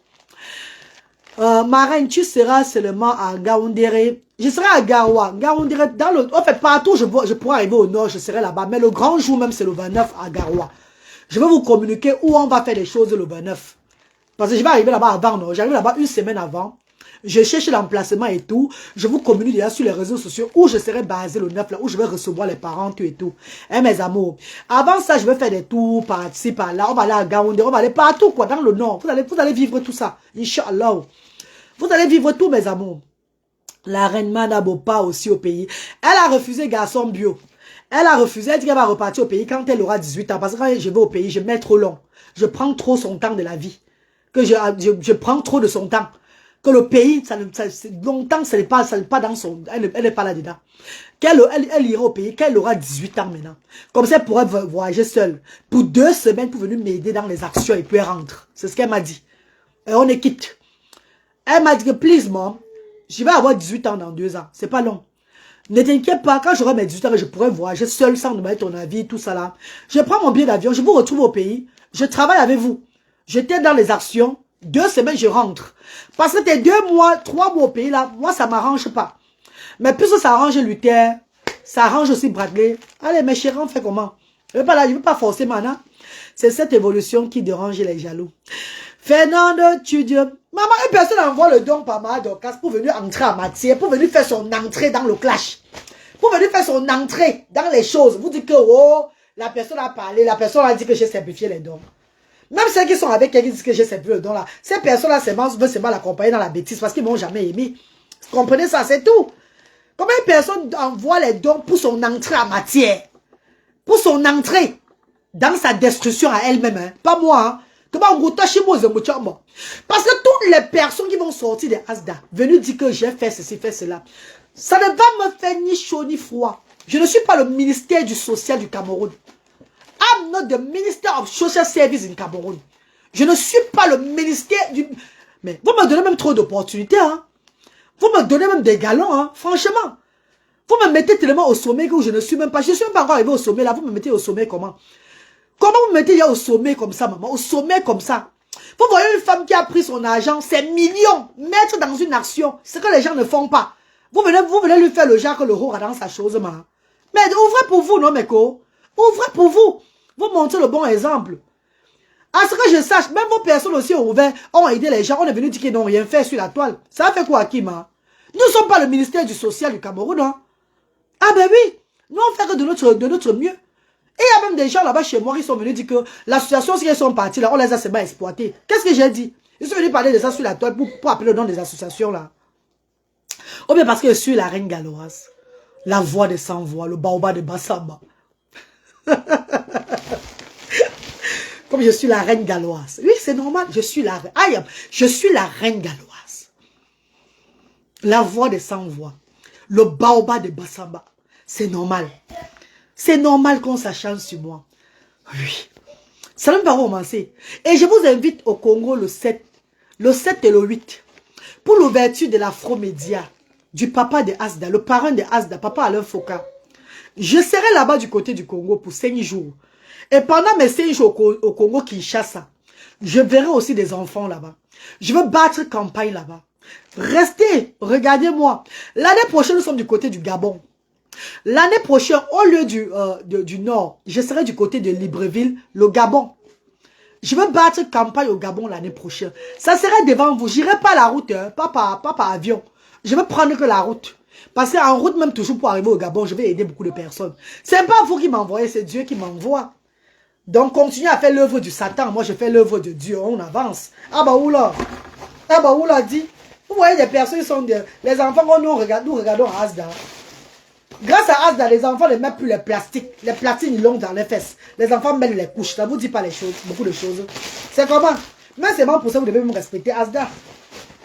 Marraine, tu seras seulement à Gaoundéré. Je serai à Garoua. Gaoundéré, en fait, partout je pourrais arriver au nord, je serai là-bas. Mais le grand jour même, c'est le 29 à Garoua. Je vais vous communiquer où on va faire les choses le 29. Parce que je vais arriver là-bas avant, non? J'arrive là-bas une semaine avant. Je cherche l'emplacement et tout. Je vous communique déjà sur les réseaux sociaux où je serai basé le 9, là, où je vais recevoir les parents, tout et tout. Hein, mes amours. Avant ça, je vais faire des tours par-ci, par-là. On va aller à Gaoundéré, on va aller partout, quoi, dans le nord. Vous allez vivre tout ça. Inch'Allah. Vous allez vivre tout, mes amours. La reine Manabo pas aussi au pays. Elle a refusé garçon bio. Elle a refusé, elle dit qu'elle va repartir au pays quand elle aura 18 ans. Parce que quand je vais au pays, je mets trop long. Je prends trop son temps de la vie. Que je prends trop de son temps. Que le pays, longtemps, ce n'est pas dans son... Elle n'est pas là-dedans. Elle ira au pays, qu'elle aura 18 ans maintenant. Comme ça, elle pourrait voyager seule. Pour 2 semaines, pour venir m'aider dans les actions et puis elle rentre. C'est ce qu'elle m'a dit. Et on est quitte. Elle m'a dit que, please, mom, je vais avoir 18 ans dans 2 ans. C'est pas long. Ne t'inquiète pas, quand j'aurai mes 18 ans, je pourrai voyager seul sans demander ton avis, tout ça là. Je prends mon billet d'avion, je vous retrouve au pays. Je travaille avec vous. J'étais dans les actions. 2 semaines, je rentre. Parce que tes 2 mois, 3 mois au pays là, moi, ça m'arrange pas. Mais puisque ça arrange Luther, ça arrange aussi Bradley. Allez, mes chéris, on fait comment? Je ne veux pas forcer maintenant. C'est cette évolution qui dérange les jaloux. Fernando, tu dis, maman, une personne envoie le don par ma Dorcas pour venir entrer en matière, pour venir faire son entrée dans le clash. Pour venir faire son entrée dans les choses. Vous dites que, oh, la personne a parlé, la personne a dit que j'ai simplifié les dons. Même ceux qui sont avec quelqu'un qui disent que j'ai ces le don là, ces personnes-là veulent seulement l'accompagner dans la bêtise parce qu'ils ne m'ont jamais aimé. Vous comprenez ça, c'est tout. Combien de personnes envoient les dons pour son entrée en matière? Pour son entrée dans sa destruction à elle-même, hein? Pas moi, hein? Parce que toutes les personnes qui vont sortir des Asda, venus dire que j'ai fait ceci, fait cela, ça ne va me faire ni chaud ni froid. Je ne suis pas le ministère du social du Cameroun. I'm not the Minister of Social Service in Cameroun. Je ne suis pas le ministère du... Mais vous me donnez même trop d'opportunités, hein. Vous me donnez même des galons, hein. Franchement. Vous me mettez tellement au sommet que je ne suis même pas... Je ne suis même pas encore arrivé au sommet, là. Vous me mettez au sommet comment? Comment vous me mettez au sommet comme ça, maman? Au sommet comme ça. Vous voyez une femme qui a pris son argent, ses millions, mettre dans une action, ce que les gens ne font pas. Vous venez lui faire le genre que le roi dans sa chose, maman. Mais ouvrez pour vous, non, Meko? Ouvrez pour vous. Vous montrez le bon exemple. À ce que je sache, même vos personnes aussi ont ouvert, ont aidé les gens. On est venu dire qu'ils n'ont rien fait sur la toile. Ça a fait quoi, Kima? Nous ne sommes pas le ministère du social du Cameroun, hein? Ah ben oui. Nous, on fait que de notre mieux. Et il y a même des gens là-bas chez moi qui sont venus dire que l'association, si elles sont parties là, on les a seulement exploitées. Qu'est-ce que j'ai dit? Ils sont venus parler de ça sur la toile pour appeler le nom des associations là. Ou bien parce que je suis la reine galloise. La voix des sans-voix, le baobab de Bassamba. Comme je suis la reine galloise. Oui, c'est normal, je suis la reine. Ah, je suis la reine galloise. La voix des sans-voix. Le baobab de Bassamba. C'est normal. C'est normal qu'on s'acharne sur moi. Oui. Ça ne va pas romancer. Et je vous invite au Congo le 7 et le 8. Pour l'ouverture de l'Afro-Média. Du papa de Asda, le parrain de Asda, papa Alain Foka. Je serai là-bas du côté du Congo pour 5 jours. Et pendant mes 5 jours au Congo Kinshasa, je verrai aussi des enfants là-bas. Je veux battre campagne là-bas. Restez, regardez-moi. L'année prochaine, nous sommes du côté du Gabon. L'année prochaine, au lieu du Nord, je serai du côté de Libreville, le Gabon. Je veux battre campagne au Gabon l'année prochaine. Ça serait devant vous. J'irai pas la route, hein, pas par avion. Je veux prendre que la route. Parce qu'en route, même toujours pour arriver au Gabon, je vais aider beaucoup de personnes. C'est pas vous qui m'envoyez, c'est Dieu qui m'envoie. Donc, continuez à faire l'œuvre du Satan. Moi, je fais l'œuvre de Dieu. On avance. Ah bah oula. Ah bah oula dit. Vous voyez des personnes qui sont les enfants que nous regardons à Asda. Grâce à Asda, les enfants ne mettent plus les plastiques. Les plastiques, ils l'ont dans les fesses. Les enfants mettent les couches. Ça ne vous dit pas les choses, beaucoup de choses. C'est comment? Mais c'est bon pour ça que vous devez me respecter Asda.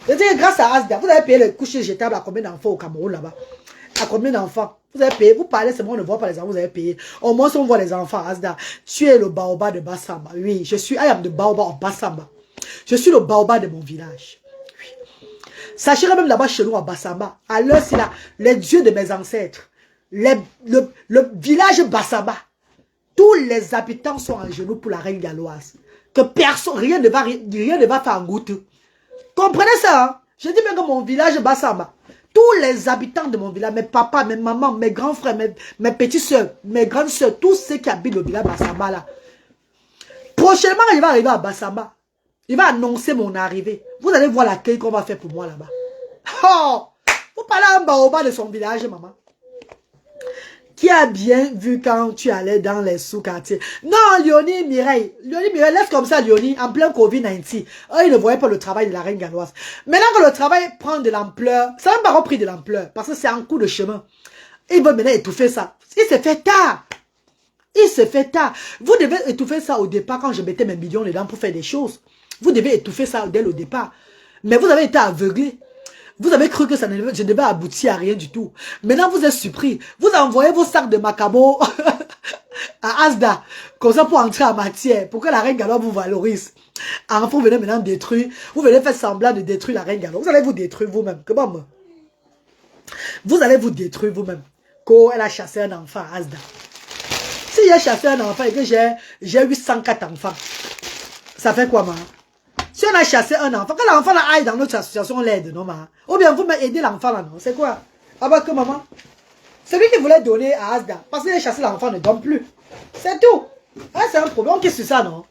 Je dis, grâce à Asda, vous avez payé les couches jetables à combien d'enfants au Cameroun là-bas? À combien d'enfants? Vous avez payé, vous parlez, c'est bon, on ne voit pas les enfants, vous avez payé. Au moins, si on voit les enfants, Asda, tu es le baobab de Bassamba. Oui, je suis, I am the baobab of Bassamba. Je suis le baobab de mon village. Oui. Sachez même là-bas chez nous à Bassamba, à l'heure, c'est là, les dieux de mes ancêtres, le village Bassamba, tous les habitants sont en genoux pour la reine galloise. Que personne, rien ne va faire en goutte. Comprenez ça, hein? Je dis bien que mon village Bassamba, tous les habitants de mon village, mes papas, mes mamans, mes grands frères, mes petites soeurs, mes grandes soeurs, tous ceux qui habitent le village Bassamba là. Prochainement, il va arriver à Bassamba. Il va annoncer mon arrivée. Vous allez voir l'accueil qu'on va faire pour moi là-bas. Oh! Vous parlez à un baobab de son village, maman. Qui a bien vu quand tu allais dans les sous-quartiers. Non, Léonie Mireille, laisse comme ça, Léonie, en plein Covid-19. Oh, il ne voyait pas le travail de la reine galloise. Maintenant que le travail prend de l'ampleur, ça n'a pas repris de l'ampleur, parce que c'est un coup de chemin. Il veut maintenant étouffer ça. Il s'est fait tard. Il se fait tard. Vous devez étouffer ça au départ quand je mettais mes millions dedans pour faire des choses. Vous devez étouffer ça dès le départ. Mais vous avez été aveuglé. Vous avez cru que je ne devais aboutir à rien du tout. Maintenant, vous êtes surpris. Vous envoyez vos sacs de macabo à Asda, comme ça pour entrer en matière, pour que la reine galloise vous valorise. Alors, vous venez maintenant détruire, vous venez faire semblant de détruire la reine galloise. Vous allez vous détruire vous-même. Comment? Vous allez vous détruire vous-même. Quand elle a chassé un enfant à Asda. Si j'ai chassé un enfant et que j'ai 804 enfants, ça fait quoi, maman? Si on a chassé un enfant, que l'enfant aille dans notre association, on l'aide, non, maman? Ou bien vous m'aidez l'enfant là, non? C'est quoi? Ah bah que maman? Celui qui voulait donner à Asda, parce qu'il a chassé l'enfant, ne donne plus. C'est tout. Ah, c'est un problème. Qu'est-ce que c'est ça, non?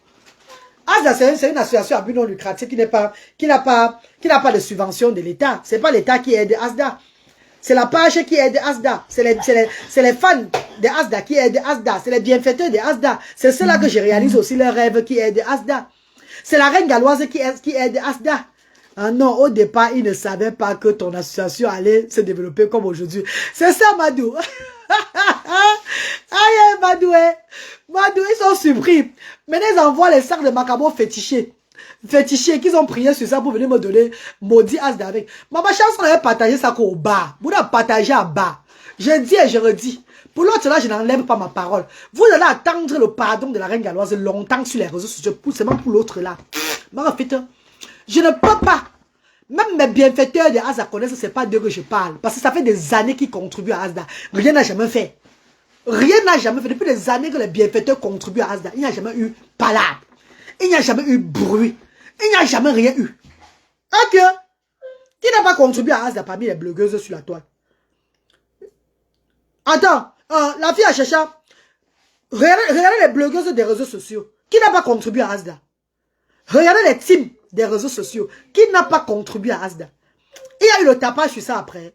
Asda, c'est une association à but non lucratif qui n'a pas de subvention de l'État. C'est pas l'État qui aide Asda. C'est la page qui aide Asda. C'est les fans de Asda qui aident Asda. C'est les bienfaiteurs de Asda. C'est cela que je réalise aussi, leurs rêves qui aident Asda. C'est la reine galloise qui aide Asda. Ah non, au départ, il ne savait pas que ton association allait se développer comme aujourd'hui. C'est ça, Madou. Aïe, Madou, hein. Madou, ils sont surpris. Maintenant, ils envoient les sacs de Macabo fétichés. Fétichés, qu'ils ont prié sur ça pour venir me donner maudit Asda avec. Maman, chance, on avait partagé ça au bas. Vous l'avez partagé à bas. Je dis et je redis. Pour l'autre, là, je n'enlève pas ma parole. Vous allez attendre le pardon de la reine galloise longtemps sur les réseaux sociaux. Seulement pour l'autre, là. Mais en fait, je ne peux pas. Même mes bienfaiteurs de Asda connaissent, c'est pas d'eux que je parle. Parce que ça fait des années qu'ils contribuent à Asda. Rien n'a jamais fait. Rien n'a jamais fait. Depuis des années que les bienfaiteurs contribuent à Asda, il n'y a jamais eu palabre. Il n'y a jamais eu bruit. Il n'y a jamais rien eu. Ok. Qui n'a pas contribué à Asda parmi les blogueuses sur la toile? Attends. La fille à Chacha. Regardez les blogueuses des réseaux sociaux. Qui n'a pas contribué à Asda? Regardez les teams des réseaux sociaux. Qui n'a pas contribué à Asda? Il y a eu le tapage sur ça après.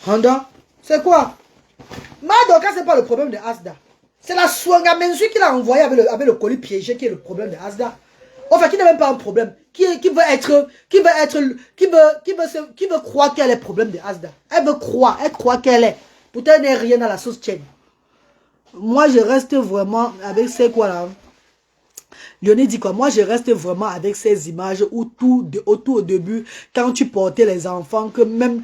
Honda, c'est quoi? Madoka, c'est pas le problème de Asda. C'est la Swanga Mensu qui l'a envoyé avec le colis piégé qui est le problème de Asda. Enfin, qui n'a même pas un problème. Qui veut croire qu'elle est le problème de Asda. Elle croit qu'elle est. Pourtant, elle n'est rien dans la sauce tienne. Moi, je reste vraiment avec ces quoi là. Lionel dit quoi? Moi, je reste vraiment avec ces images où tout au début, quand tu portais les enfants, que même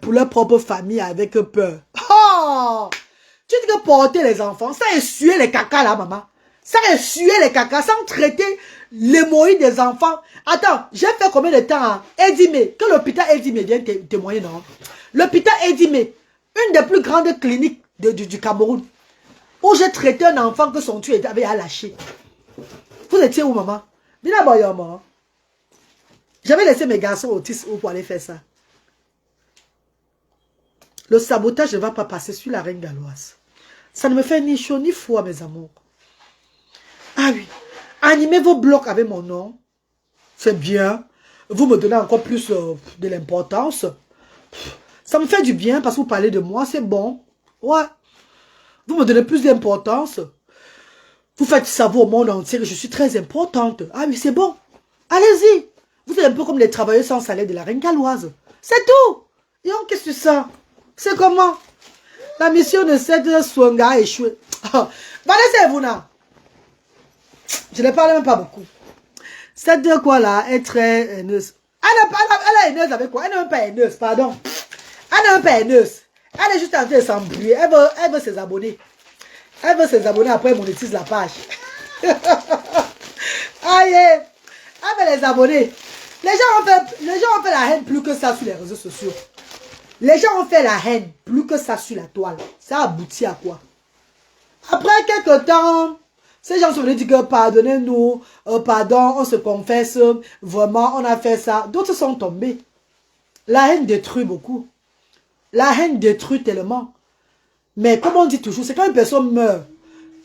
pour leur propre famille avec peur. Oh! Tu dis que porter les enfants, ça essuyer les caca là, maman. Ça essuyer les caca sans traiter l'hémorroïde des enfants. Attends, j'ai fait combien de temps à Edimé? Que l'hôpital Edimé vient témoigner, non? L'hôpital Edimé, une des plus grandes cliniques du Cameroun, où j'ai traité un enfant que son tueur avait à lâcher. Vous étiez où, maman? J'avais laissé mes garçons autistes pour aller faire ça. Le sabotage ne va pas passer sur la reine galloise. Ça ne me fait ni chaud ni froid, mes amours. Ah oui. Animez vos blocs avec mon nom. C'est bien. Vous me donnez encore plus de l'importance. Ça me fait du bien parce que vous parlez de moi. C'est bon. Ouais. Vous me donnez plus d'importance. Vous faites savoir au monde entier que je suis très importante. Ah oui, c'est bon. Allez-y. Vous êtes un peu comme les travailleurs sans salaire de la reine galloise. C'est tout. Et qu'est-ce que c'est ça? C'est comment? La mission de cette Swanga a échoué. Vanessa vous là. Je ne parle même pas beaucoup. Cette de quoi là est très haineuse. Elle est haineuse avec quoi? Elle n'est même pas haineuse, pardon. Elle n'est même pas haineuse. Elle est juste en train de s'embrouiller. Elle veut ses abonnés. Elle veut ses abonnés, après elle monétise la page. Aïe, elle veut les abonnés. Les gens ont fait la haine plus que ça sur les réseaux sociaux. Les gens ont fait la haine plus que ça sur la toile. Ça aboutit à quoi? Après quelques temps, ces gens sont venus dire que pardonnez-nous, pardon, on se confesse, vraiment, on a fait ça. D'autres sont tombés. La haine détruit beaucoup. La haine détruit tellement. Mais comme on dit toujours, c'est quand une personne meurt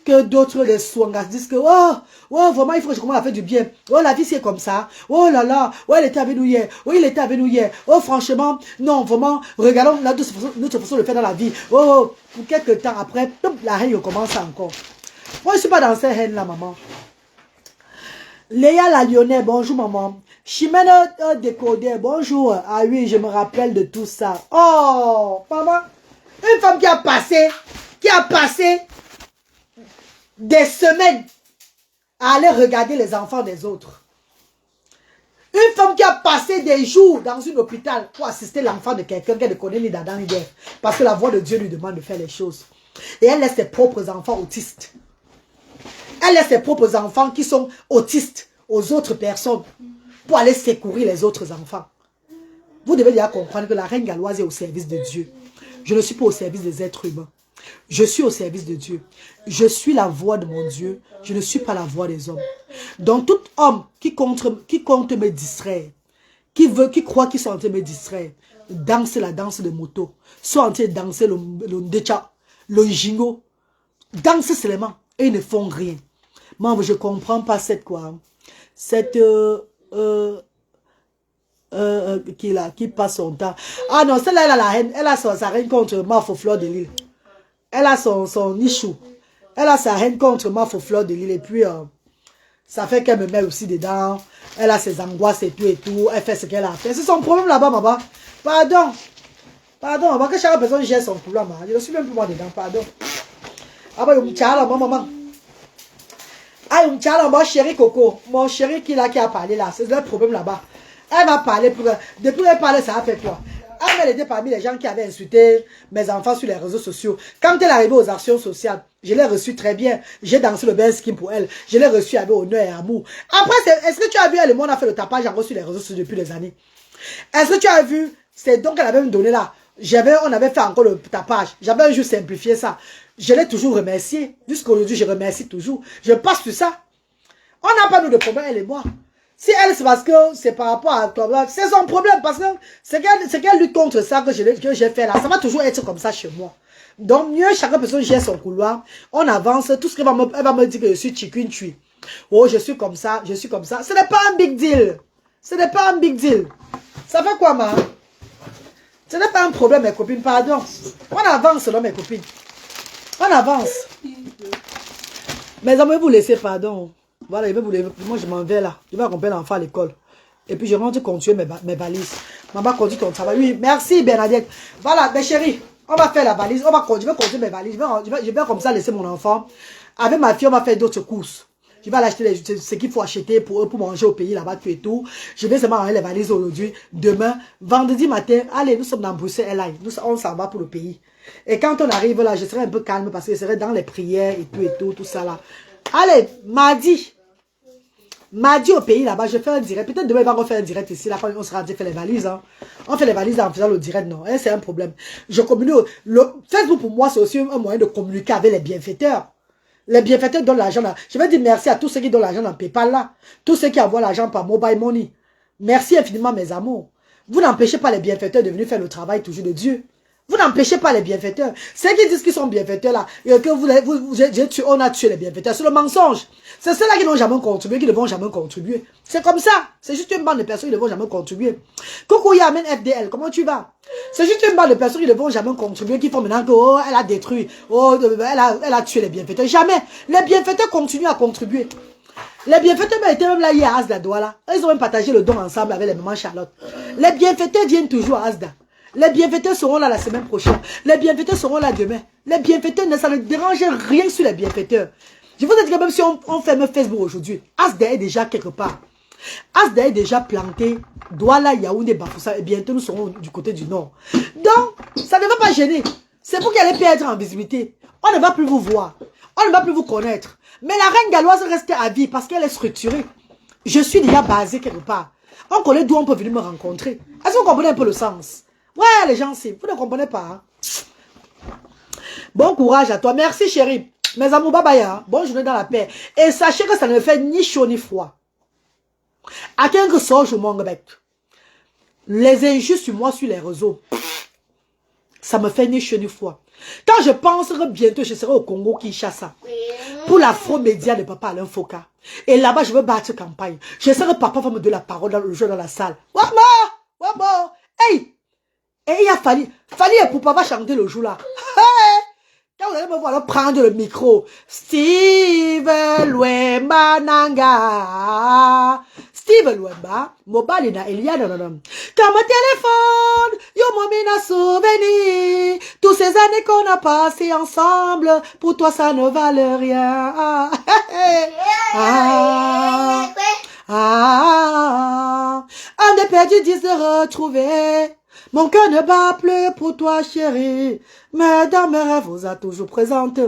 que d'autres les Swangas disent que oh, vraiment il faut que je commence à faire du bien. Oh, la vie c'est comme ça. Oh là là, oh, elle était avec nous hier. Oh, il était avec nous hier. Oh, franchement, non, vraiment, regardons notre façon de faire dans la vie. Oh, pour quelques temps après, la haine commence encore. Moi, je ne suis pas dans cette haine là, maman. Léa la Lyonnais, bonjour maman. Chimène Décodé, bonjour. Ah oui, je me rappelle de tout ça. Oh, maman. Une femme qui a passé des semaines à aller regarder les enfants des autres. Une femme qui a passé des jours dans un hôpital pour assister l'enfant de quelqu'un qu'elle ne connaît ni d'Adam ni d'Ève. Parce que la voix de Dieu lui demande de faire les choses. Et elle laisse ses propres enfants autistes. Elle laisse ses propres enfants qui sont autistes aux autres personnes pour aller secourir les autres enfants. Vous devez déjà comprendre que la reine galloise est au service de Dieu. Je ne suis pas au service des êtres humains. Je suis au service de Dieu. Je suis la voix de mon Dieu. Je ne suis pas la voix des hommes. Donc tout homme qui compte me distraire, qui croit qu'ils sont en train de me distraire, danse la danse de moto, soit en train de danser le ndecha, le jingo, danse seulement et ils ne font rien. Moi, je ne comprends pas cette quoi. Cette qui passe son temps. Ah non, celle-là, elle a la haine. Elle a sa haine contre Mafo Fleur de Lille. Elle a son issue. Elle a sa haine contre Mafo Fleur de Lille. Et puis, Ça fait qu'elle me met aussi dedans. Elle a ses angoisses et tout. Elle fait ce qu'elle a fait. C'est son problème là-bas, maman. Pardon. Pardon, maman, que chaque personne gère son problème. Je ne suis même plus moi dedans, pardon. Ah bah, maman. Ah, mon chéri Coco. Mon chéri qui a parlé là. C'est le problème là-bas. Elle va parler pour... Depuis qu'elle parlait, ça a fait quoi? Elle était parmi les gens qui avaient insulté mes enfants sur les réseaux sociaux. Quand elle est arrivée aux actions sociales, je l'ai reçue très bien. J'ai dansé le bel skin pour elle. Je l'ai reçue avec honneur et amour. Après, est-ce que tu as vu, elle et moi, on a fait le tapage en gros sur les réseaux sociaux depuis des années. Est-ce que tu as vu? C'est donc elle avait me donné là. On avait fait encore le tapage. J'avais juste simplifié ça. Je l'ai toujours remercié. Jusqu'à aujourd'hui, je remercie toujours. Je passe sur ça. On n'a pas eu de problème, elle et moi. Si elle, c'est parce que c'est par rapport à toi, c'est son problème. Parce que c'est qu'elle lutte contre ça que j'ai fait là. Ça va toujours être comme ça chez moi. Donc, mieux, chaque personne gère son couloir. On avance. Tout ce qu'elle va me dire que je suis chicken tui. Oh, je suis comme ça, je suis comme ça. Ce n'est pas un big deal. Ce n'est pas un big deal. Ça fait quoi, ma? Ce n'est pas un problème, mes copines. Pardon. On avance, là, mes copines. On avance. Mes amis, vous laissez, pardon. Voilà, moi je m'en vais là. Je vais accompagner l'enfant à l'école. Et puis je rentre continuer mes valises. Maman continue ton travail. Oui, merci Bernadette. Voilà, mes chéris, on va faire la valise. Je vais continuer mes valises. Je vais comme ça laisser mon enfant. Avec ma fille, on va faire d'autres courses. Je vais aller acheter ce qu'il faut acheter pour manger au pays là-bas et tout. Je vais seulement enlever les valises aujourd'hui. Demain, vendredi matin, allez, nous sommes dans Bruxelles, on s'en va pour le pays. Et quand on arrive là, je serai un peu calme parce que je serai dans les prières et tout ça là. Allez, mardi au pays là-bas, je fais un direct. Peut-être demain, on va refaire un direct ici. Là, on sera fait les valises. Hein. On fait les valises en faisant le direct. Non, c'est un problème. Je communique. Facebook pour moi, c'est aussi un moyen de communiquer avec les bienfaiteurs. Les bienfaiteurs donnent l'argent là. Je vais dire merci à tous ceux qui donnent l'argent dans PayPal là. Tous ceux qui envoient l'argent par Mobile Money. Merci infiniment, mes amours. Vous n'empêchez pas les bienfaiteurs de venir faire le travail toujours de Dieu. Vous n'empêchez pas les bienfaiteurs. Ceux qui disent qu'ils sont bienfaiteurs là, et que on a tué les bienfaiteurs, c'est le mensonge. C'est ceux-là qui n'ont jamais contribué, qui ne vont jamais contribuer. C'est comme ça. C'est juste une bande de personnes qui ne vont jamais contribuer. Coucou Yamen FDL, comment tu vas? C'est juste une bande de personnes qui ne vont jamais contribuer, qui font maintenant que, oh, elle a détruit, oh, elle a tué les bienfaiteurs. Jamais. Les bienfaiteurs continuent à contribuer. Les bienfaiteurs étaient même là hier à Asda Douala. Ils ont même partagé le don ensemble avec les mamans Charlotte. Les bienfaiteurs viennent toujours à Asda. Les bienfaiteurs seront là la semaine prochaine. Les bienfaiteurs seront là demain. Les bienfaiteurs, ça ne dérange rien sur les bienfaiteurs. Je vous dis que même si on ferme Facebook aujourd'hui, Asda est déjà quelque part. Asda est déjà planté. Douala, Yaoundé, Bafoussa. Et bientôt, nous serons du côté du nord. Donc, ça ne va pas gêner. C'est pour qu'elle ait perdre en visibilité. On ne va plus vous voir. On ne va plus vous connaître. Mais la reine galloise reste à vie parce qu'elle est structurée. Je suis déjà basée quelque part. On connaît d'où on peut venir me rencontrer. Est-ce que vous comprenez un peu le sens? Ouais, les gens, vous ne comprenez pas. Hein? Bon courage à toi. Merci, chérie. Mes amours, bye bye. Hein? Bonne journée dans la paix. Et sachez que ça ne fait ni chaud ni froid. À quelqu'un sort, je m'en bec. Les injustes sur moi, sur les réseaux, ça me fait ni chaud ni froid. Quand je pense que bientôt, je serai au Congo Kinshasa pour l'Afro-Média de Papa Alain Foka. Et là-bas, je veux battre campagne. Je serai papa va me donner la parole dans le jeu dans la salle. Wabo, hey! Et il a fallu et pour papa chanter le jour là. Hey! Quand vous allez me voir prendre le micro, Steve Luemba Nanga. Steve Luemba, mobile na Eliana non. Quand mon téléphone, yo mon souvenir. Tous ces années qu'on a passées ensemble, pour toi ça ne valait rien. Un des perdus disent de retrouver. Mon cœur ne bat plus pour toi, chérie, mais dans mes rêves, vous êtes toujours présente.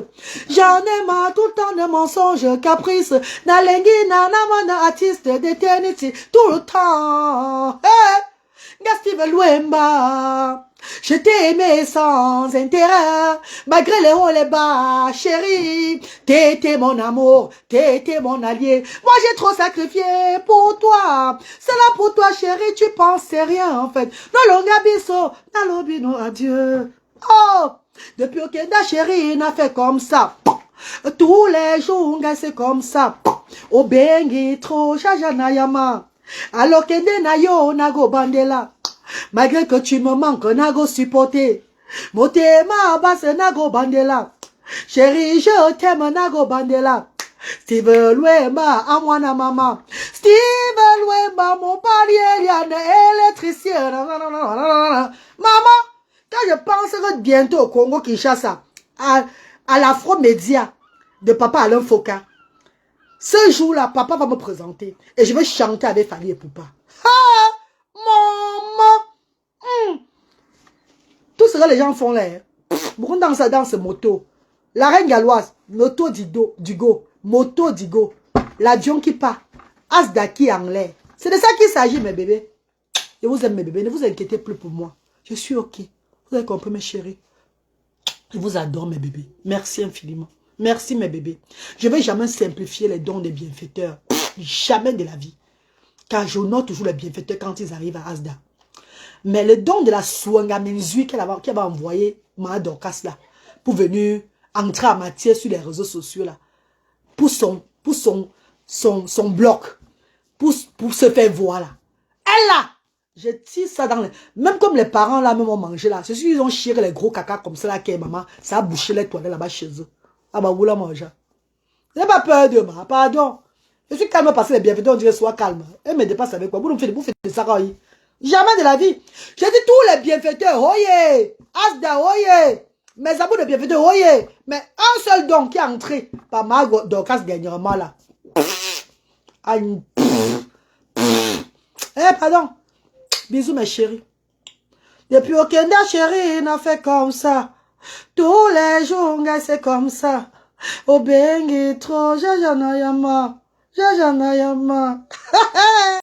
J'en ai marre tout le temps de mensonges, caprices, nalengi, nanamana, artiste d'éternité, tout le temps. Hey, Steve Luemba, je t'ai aimé sans intérêt, malgré les hauts et les bas, chérie. T'étais mon amour, t'étais mon allié. Moi j'ai trop sacrifié pour toi. C'est là pour toi, chérie, tu pensais rien en fait. Non, longabiso, nalobino, adieu. Oh, depuis que chérie n'a fait comme ça. Tous les jours, c'est comme ça. Au bengi, trop, chajanayama. Alors que nayo, nago bandela. Malgré que tu me manques, nago supporter. Motema basse nago bandela. Chérie, je t'aime nago bandela. Steven Louema, à moi, na maman. Steven Louema, mon palier, il y a un électricien. Maman, quand je penserai bientôt au Congo Kinshasa, à l'Afro-Média de papa Alain Foka, ce jour-là, papa va me présenter et je vais chanter avec Fanny et Poupa. Ah, maman. Tout ce que les gens font là, beaucoup dans sa danse moto. La reine galloise, moto d'Igo, moto d'Igo, l'avion qui part, Asdaki en l'air. C'est de ça qu'il s'agit, mes bébés. Je vous aime, mes bébés, ne vous inquiétez plus pour moi. Je suis ok. Vous avez compris, mes chéris. Je vous adore, mes bébés. Merci infiniment. Merci, mes bébés. Je ne vais jamais simplifier les dons des bienfaiteurs. Jamais de la vie. Car j'honore toujours les bienfaiteurs quand ils arrivent à Asda. Mais le don de la Souangamenzui qu'elle va envoyer, ma Dorcas là, pour venir entrer en matière sur les réseaux sociaux là, pour son bloc, pour se faire voir là. Elle là, je tire ça dans les... Même comme les parents là, même ont mangé là, c'est sûr ils ont chiré les gros caca comme ça là, qui est maman, ça a bouché les toilettes là-bas chez eux. Ah bah vous la mangez. N'ayez pas peur de moi, pardon. Je suis calme parce que les bienfaiteurs, on dirait sois calme. Elle me dépasse avec quoi? Vous nous faites des sacailles. Jamais de la vie. J'ai dit tous les bienfaiteurs, oye, Asda, oye, mes amours de bienfaiteurs, oye. Mais un seul don qui est entré par ma Dorcas dernièrement là. Pardon. Bisous mes chéris. Depuis aucun des chéris n'a fait comme ça. Tous les jours, c'est comme ça. Au bengi trop, j'en ai marre.